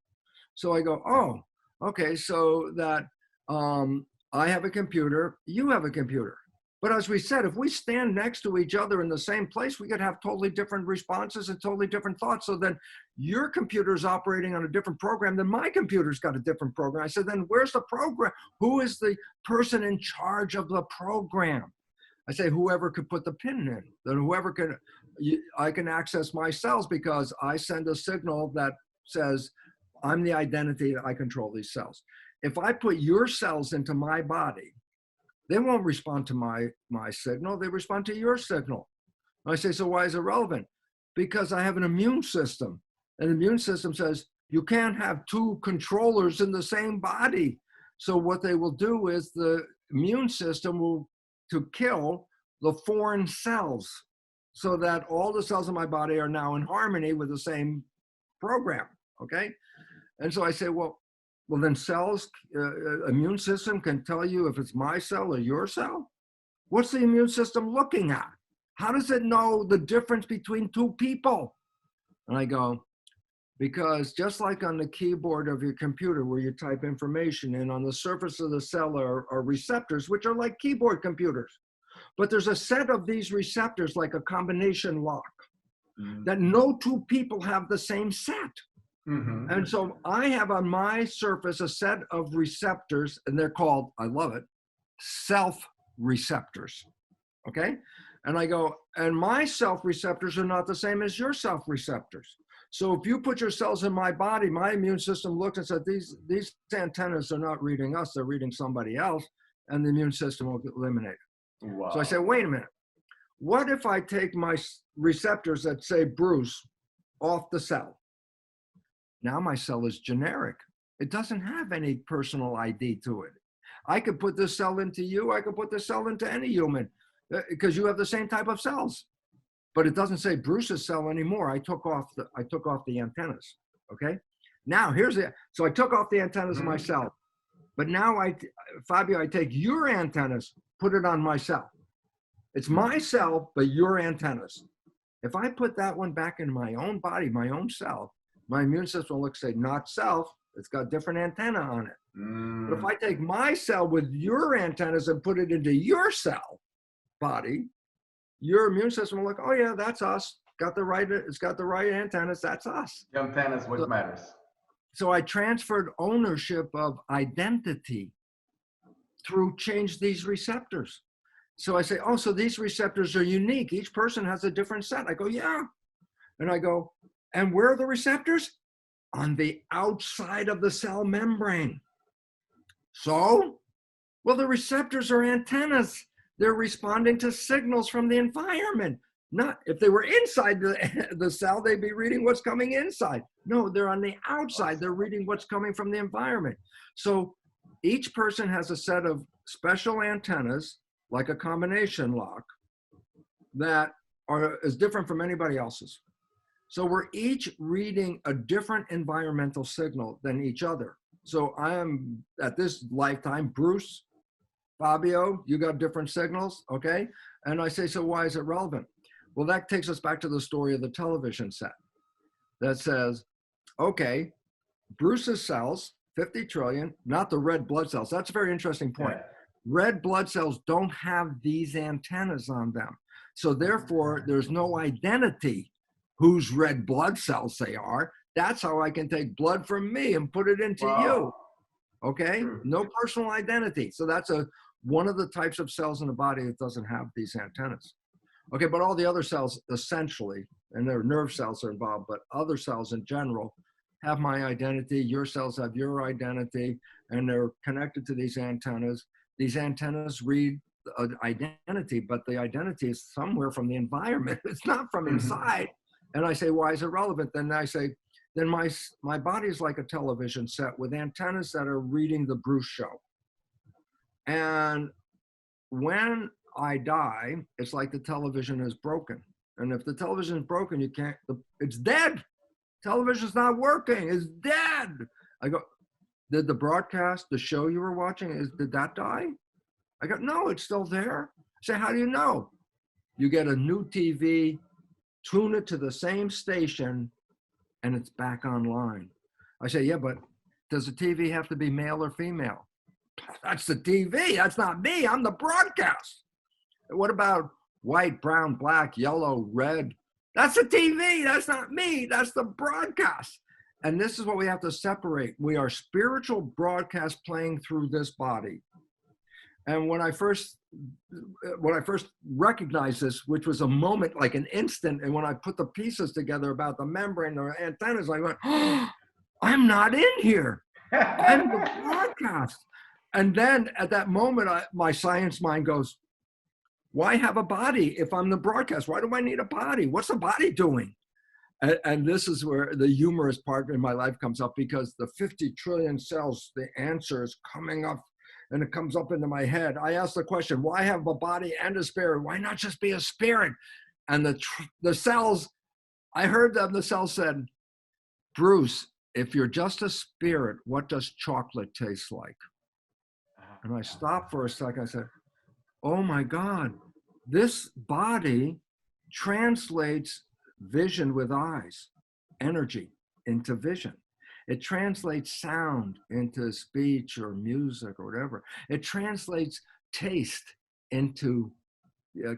So I go, oh, okay, so that I have a computer, you have a computer. But as we said, if we stand next to each other in the same place, we could have totally different responses and totally different thoughts. So then your computer is operating on a different program than my computer's got a different program. I said, then where's the program? Who is the person in charge of the program? I say, whoever could put the pin in, then whoever can, I can access my cells because I send a signal that says, I'm the identity, I control these cells. If I put your cells into my body, they won't respond to my signal, they respond to your signal. I say, so why is it relevant? Because I have an immune system. And the immune system says, You can't have two controllers in the same body. So what they will do is the immune system will to kill the foreign cells so that all the cells in my body are now in harmony with the same program, okay? And so I say, well then cells, immune system can tell you if it's my cell or your cell? What's the immune system looking at? How does it know the difference between two people? And I go, because just like on the keyboard of your computer where you type information in, on the surface of the cell are receptors, which are like keyboard computers. But there's a set of these receptors, like a combination lock, that no two people have the same set. And so I have on my surface a set of receptors, and they're called, I love it, self-receptors, okay? And I go, and my self-receptors are not the same as your self-receptors. So if you put your cells in my body, my immune system looks and says, these antennas are not reading us, they're reading somebody else, and the immune system will eliminate it. Wow. So I say, wait a minute. What if I take my receptors that say Bruce off the cell? Now my cell is generic. It doesn't have any personal ID to it. I could put this cell into you, I could put this cell into any human, because you have the same type of cells. But it doesn't say Bruce's cell anymore. I took off the antennas. Okay. Now here's it. So I took off the antennas of my cell. But now Fábio, I take your antennas, put it on my cell. It's my cell, but your antennas. If I put that one back in my own body, my own cell, my immune system will look, say, not self. It's got different antenna on it. But if I take my cell with your antennas and put it into your cell body, your immune system will look, oh yeah, that's us. It's got the right antennas, that's us. The antennas, what matters. So I transferred ownership of identity through change these receptors. So I say, oh, so these receptors are unique. Each person has a different set. I go, yeah. And I go, and where are the receptors? On the outside of the cell membrane. So, well, the receptors are antennas. They're responding to signals from the environment. Not if they were inside the cell, they'd be reading what's coming inside. No, they're on the outside. They're reading what's coming from the environment. So each person has a set of special antennas, like a combination lock, that is different from anybody else's. So we're each reading a different environmental signal than each other. So I am, at this lifetime, Bruce, Fábio, you got different signals, okay? And I say, so why is it relevant? Well, that takes us back to the story of the television set that says, okay, Bruce's cells, 50 trillion, not the red blood cells. That's a very interesting point. Yeah. Red blood cells don't have these antennas on them. So therefore, there's no identity whose red blood cells they are. That's how I can take blood from me and put it into you. Okay? No personal identity. So that's one of the types of cells in the body that doesn't have these antennas. Okay, but all the other cells essentially, and their nerve cells are involved, but other cells in general have my identity. Your cells have your identity, and they're connected to these antennas. These antennas read identity, but the identity is somewhere from the environment. It's not from inside. And I say, why is it relevant? Then I say, then my body is like a television set with antennas that are reading the Bruce show. And when I die, it's like the television is broken. And if the television is broken, you can't, it's dead. Television's not working, it's dead. I go, did the broadcast, the show you were watching, did that die? I go, no, it's still there. I say, how do you know? You get a new TV, tune it to the same station, and it's back online. I say, yeah, but does the TV have to be male or female? That's the TV, that's not me, I'm the broadcast. What about white, brown, black, yellow, red? That's the TV, that's not me, that's the broadcast. And this is what we have to separate. We are spiritual broadcasts playing through this body. And when I first recognized this, which was a moment, like an instant, and when I put the pieces together about the membrane, the antennas, I went, oh, I'm not in here. I'm the broadcast. And then at that moment, my science mind goes, why have a body if I'm the broadcast? Why do I need a body? What's the body doing? And this is where the humorous part in my life comes up, because the 50 trillion cells, the answer is coming up, and it comes up into my head. I ask the question, why have a body and a spirit? Why not just be a spirit? And the cells, I heard them, the cells said, Bruce, if you're just a spirit, what does chocolate taste like? And I stopped for a second. I said, oh my God, this body translates vision with eyes, energy into vision. It translates sound into speech or music or whatever. It translates taste into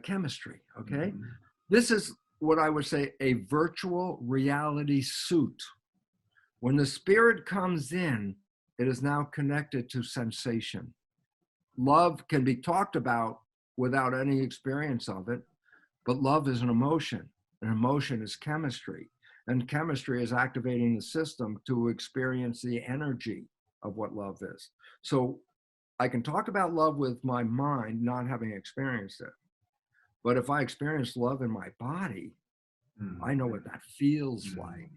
chemistry, okay? Mm-hmm. This is what I would say a virtual reality suit. When the spirit comes in, it is now connected to sensation. Love can be talked about without any experience of it, but love is an emotion. An emotion is chemistry, and chemistry is activating the system to experience the energy of what love is. So I can talk about love with my mind, not having experienced it. But if I experience love in my body, I know what that feels like.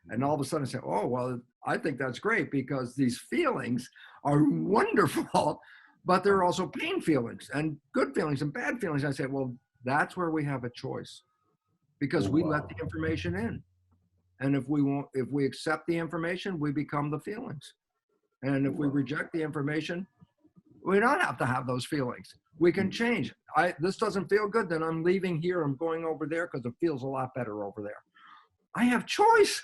And all of a sudden I say, oh, well, I think that's great because these feelings are wonderful, but there are also pain feelings and good feelings and bad feelings. I say, well, that's where we have a choice because we let the information in. And if we accept the information, we become the feelings. And if we reject the information, we don't have to have those feelings. We can change. This doesn't feel good, then I'm leaving here. I'm going over there because it feels a lot better over there. I have choice.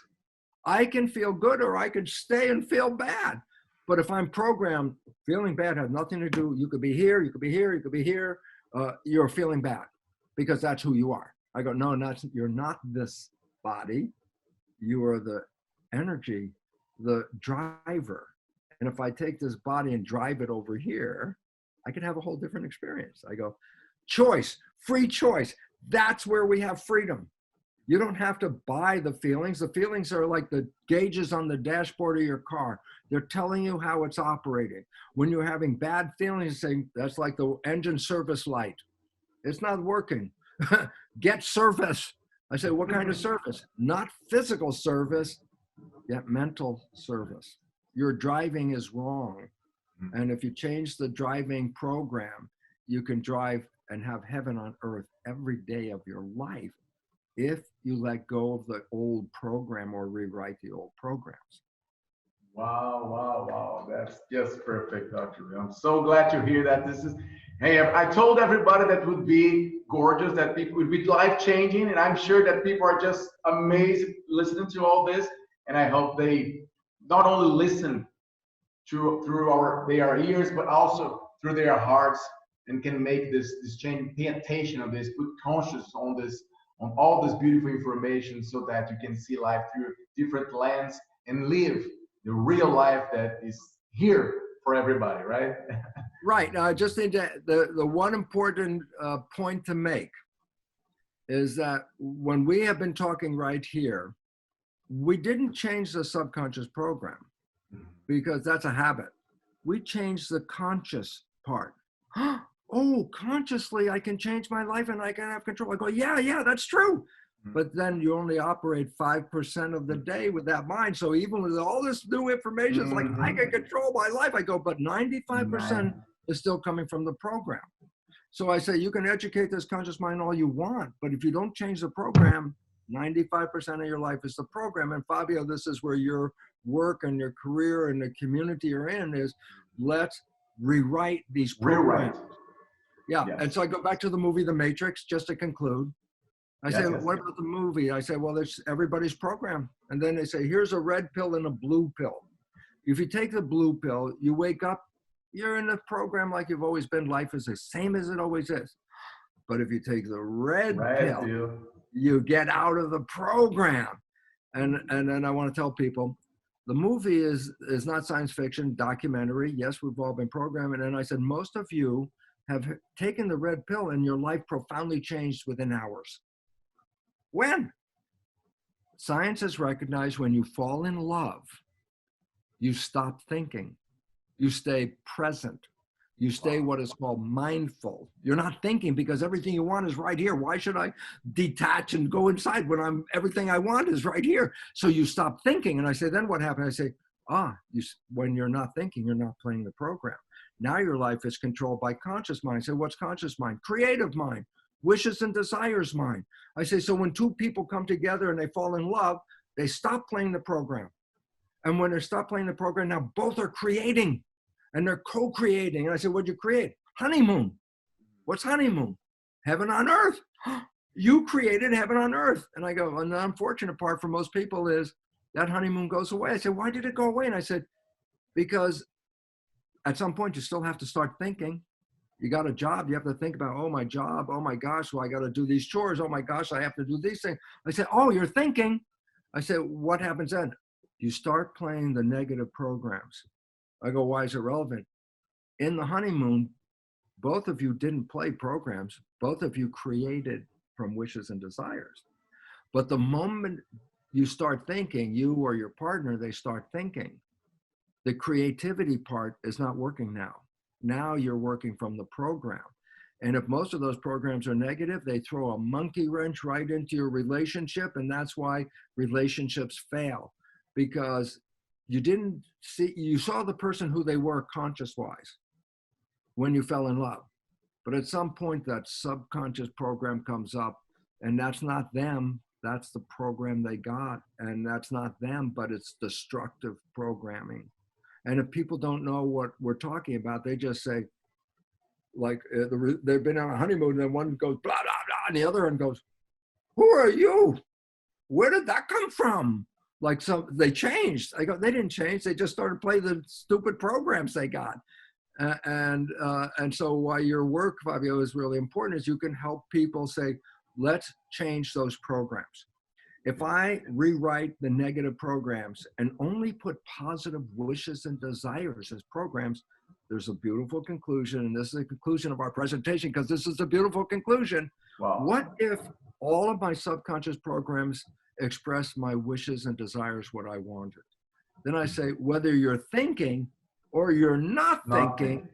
I can feel good or I can stay and feel bad. But if I'm programmed, feeling bad has nothing to do. You could be here, you could be here, you could be here. You're feeling bad because that's who you are. I go, no, you're not this body. You are the energy, the driver. And if I take this body and drive it over here, I can have a whole different experience. I go, choice, free choice. That's where we have freedom. You don't have to buy the feelings. The feelings are like the gauges on the dashboard of your car. They're telling you how it's operating. When you're having bad feelings, saying that's like the engine service light. It's not working. Get service. I say, what kind of service? Not physical service, yet mental service. Your driving is wrong. And if you change the driving program, you can drive and have heaven on earth every day of your life if you let go of the old program or rewrite the old programs. Wow. That's just perfect, Dr. I'm so glad to hear that. Hey, I told everybody that would be gorgeous, that people would be life-changing, and I'm sure that people are just amazed listening to all this, and I hope they not only listen through their ears, but also through their hearts, and can make this change, pay attention on this, put conscious on this, on all this beautiful information, so that you can see life through different lens and live the real life that is here for everybody, right? Right. Now, I just think that the one important point to make is that when we have been talking right here, we didn't change the subconscious program because that's a habit. We changed the conscious part. Oh, consciously, I can change my life and I can have control. I go, yeah, that's true. But then you only operate 5% of the day with that mind. So even with all this new information, it's like, I can control my life. I go, but 95% is still coming from the program. So I say, you can educate this conscious mind all you want, but if you don't change the program, 95% of your life is the program. And Fábio, this is where your work and your career and the community you're in is, let's rewrite these programs. Yeah. Yes. And so I go back to the movie, The Matrix, just to conclude. I say, what about the movie? I say, well, there's everybody's program. And then they say, here's a red pill and a blue pill. If you take the blue pill, you wake up, you're in the program like you've always been. Life is the same as it always is. But if you take the red pill, you get out of the program. And then I want to tell people, the movie is not science fiction, documentary. Yes, we've all been programmed. And then I said, most of you have taken the red pill and your life profoundly changed within hours. When? Science has recognized when you fall in love, you stop thinking, you stay present, You stay what is called mindful. You're not thinking because everything you want is right here. Why should I detach and go inside when everything I want is right here? So you stop thinking. And I say, then what happened? I say, when you're not thinking, you're not playing the program. Now your life is controlled by conscious mind. I say, what's conscious mind? Creative mind, wishes and desires mind. I say, so when two people come together and they fall in love, they stop playing the program. And when they stop playing the program, now both are creating. And they're co-creating. And I said, what'd you create? Honeymoon. What's honeymoon? Heaven on earth. You created heaven on earth. And I go, and the unfortunate part for most people is that honeymoon goes away. I said, why did it go away? And I said, because at some point you still have to start thinking. You got a job, you have to think about, oh, my job, oh my gosh, well, I got to do these chores. Oh my gosh, I have to do these things. I said, oh, you're thinking. I said, what happens then? You start playing the negative programs. I go, why is it relevant? In the honeymoon, both of you didn't play programs. Both of you created from wishes and desires. But the moment you start thinking, you or your partner, they start thinking, the creativity part is not working now. Now you're working from the program. And if most of those programs are negative, they throw a monkey wrench right into your relationship. And that's why relationships fail, because you saw the person who they were conscious-wise when you fell in love. But at some point, that subconscious program comes up, and that's not them. That's the program they got. And that's not them, but it's destructive programming. And if people don't know what we're talking about, they just say, like, they've been on a honeymoon, and then one goes, blah, blah, blah, and the other one goes, who are you? Where did that come from? Like, they changed. I go, they didn't change. They just started playing the stupid programs they got. And so why your work, Fábio, is really important is you can help people say, let's change those programs. If I rewrite the negative programs and only put positive wishes and desires as programs, there's a beautiful conclusion. And this is the conclusion of our presentation, because this is a beautiful conclusion. Wow. What if all of my subconscious programs express my wishes and desires, what I wanted? Then I say, whether you're thinking or you're not thinking,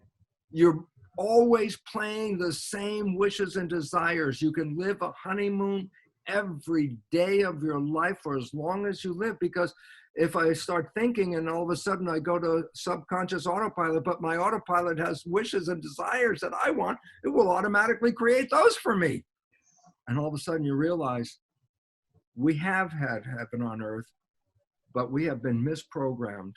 you're always playing the same wishes and desires. You can live a honeymoon every day of your life for as long as you live, because if I start thinking and all of a sudden I go to subconscious autopilot, but my autopilot has wishes and desires that I want, it will automatically create those for me. And all of a sudden you realize we have had heaven on earth, but we have been misprogrammed.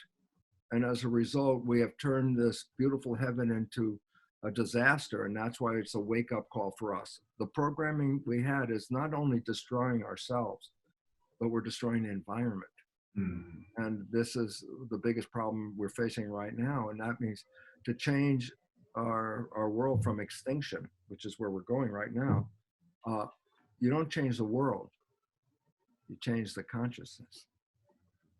And as a result, we have turned this beautiful heaven into a disaster. And that's why it's a wake-up call for us. The programming we had is not only destroying ourselves, but we're destroying the environment. Mm-hmm. And this is the biggest problem we're facing right now. And that means to change our world from extinction, which is where we're going right now, you don't change the world, you change the consciousness.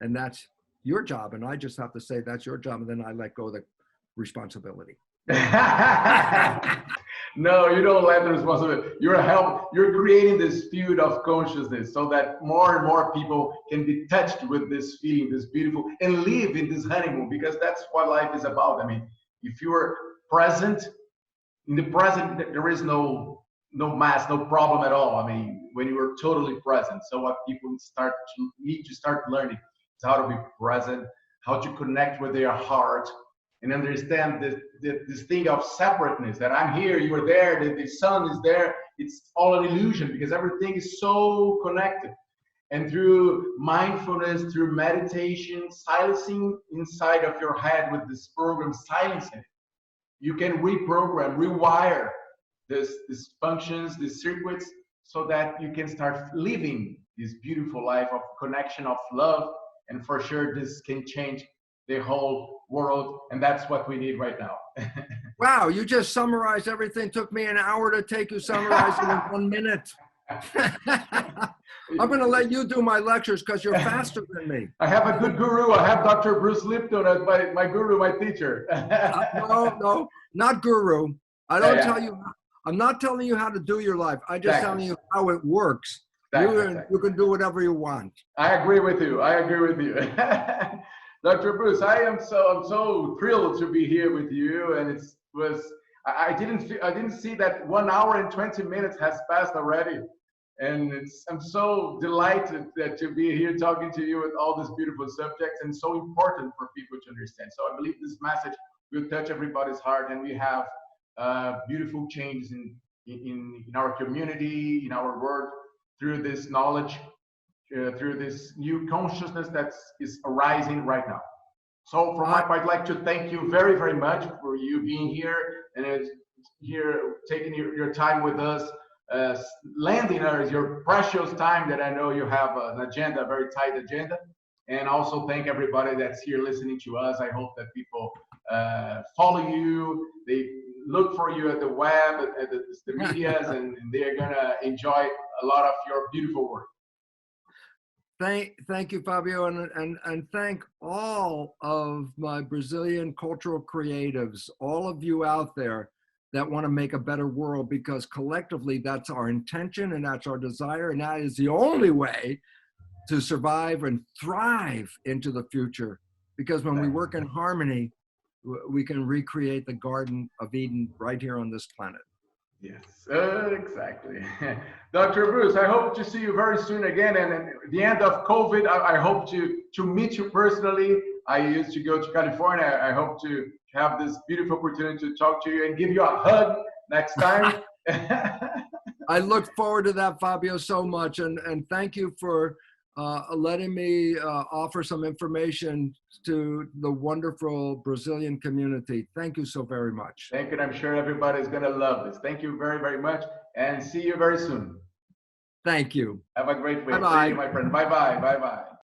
And that's your job. And I just have to say that's your job. And then I let go of the responsibility. No, you don't let the responsibility. You're creating this field of consciousness so that more and more people can be touched with this feeling, this beautiful, and live in this honeymoon, because that's what life is about. I mean, if you're present, in the present, there is no mass, no problem at all. I mean, when you are totally present. So what people need to start learning is how to be present, how to connect with their heart, and understand this thing of separateness, that I'm here, you are there, the sun is there. It's all an illusion because everything is so connected. And through mindfulness, through meditation, silencing inside of your head with this program, silencing it, you can reprogram, rewire these functions, these circuits, so that you can start living this beautiful life of connection, of love. And for sure, this can change the whole world, and that's what we need right now. Wow, you just summarized everything. Took me an hour to take you summarizing in 1 minute. I'm going to let you do my lectures because you're faster than me. I have a good guru. I have Dr. Bruce Lipton as my guru, my teacher. No, not guru. I don't tell you. I'm not telling you how to do your life. I'm just telling you how it works. You can do whatever you want. I agree with you. Dr. Bruce, I'm so thrilled to be here with you, and it's I didn't see that 1 hour and 20 minutes has passed already. And I'm so delighted to be here talking to you with all these beautiful subjects, and so important for people to understand. So I believe this message will touch everybody's heart, and we have beautiful changes in our community, in our world, through this knowledge, through this new consciousness that is arising right now. So from my part, I'd like to thank you very, very much for you being here and here taking your time with us, lending us your precious time that I know you have an agenda, a very tight agenda. And also thank everybody that's here listening to us. I hope that people follow you, they look for you at the web, at the medias, and they're gonna enjoy a lot of your beautiful work. Thank you, Fábio, and thank all of my Brazilian cultural creatives, all of you out there that want to make a better world, because collectively that's our intention and that's our desire, and that is the only way to survive and thrive into the future. Because when we work in harmony, we can recreate the Garden of Eden right here on this planet. Yes, exactly. Dr. Bruce, I hope to see you very soon again. And at the end of COVID, I hope to meet you personally. I used to go to California. I hope to have this beautiful opportunity to talk to you and give you a hug next time. I look forward to that, Fábio, so much. And thank you for letting me offer some information to the wonderful Brazilian community. Thank you so very much. Thank you. I'm sure everybody's going to love this. Thank you very, very much. And see you very soon. Thank you. Have a great week. Bye-bye. See you, my friend. Bye-bye. Bye-bye.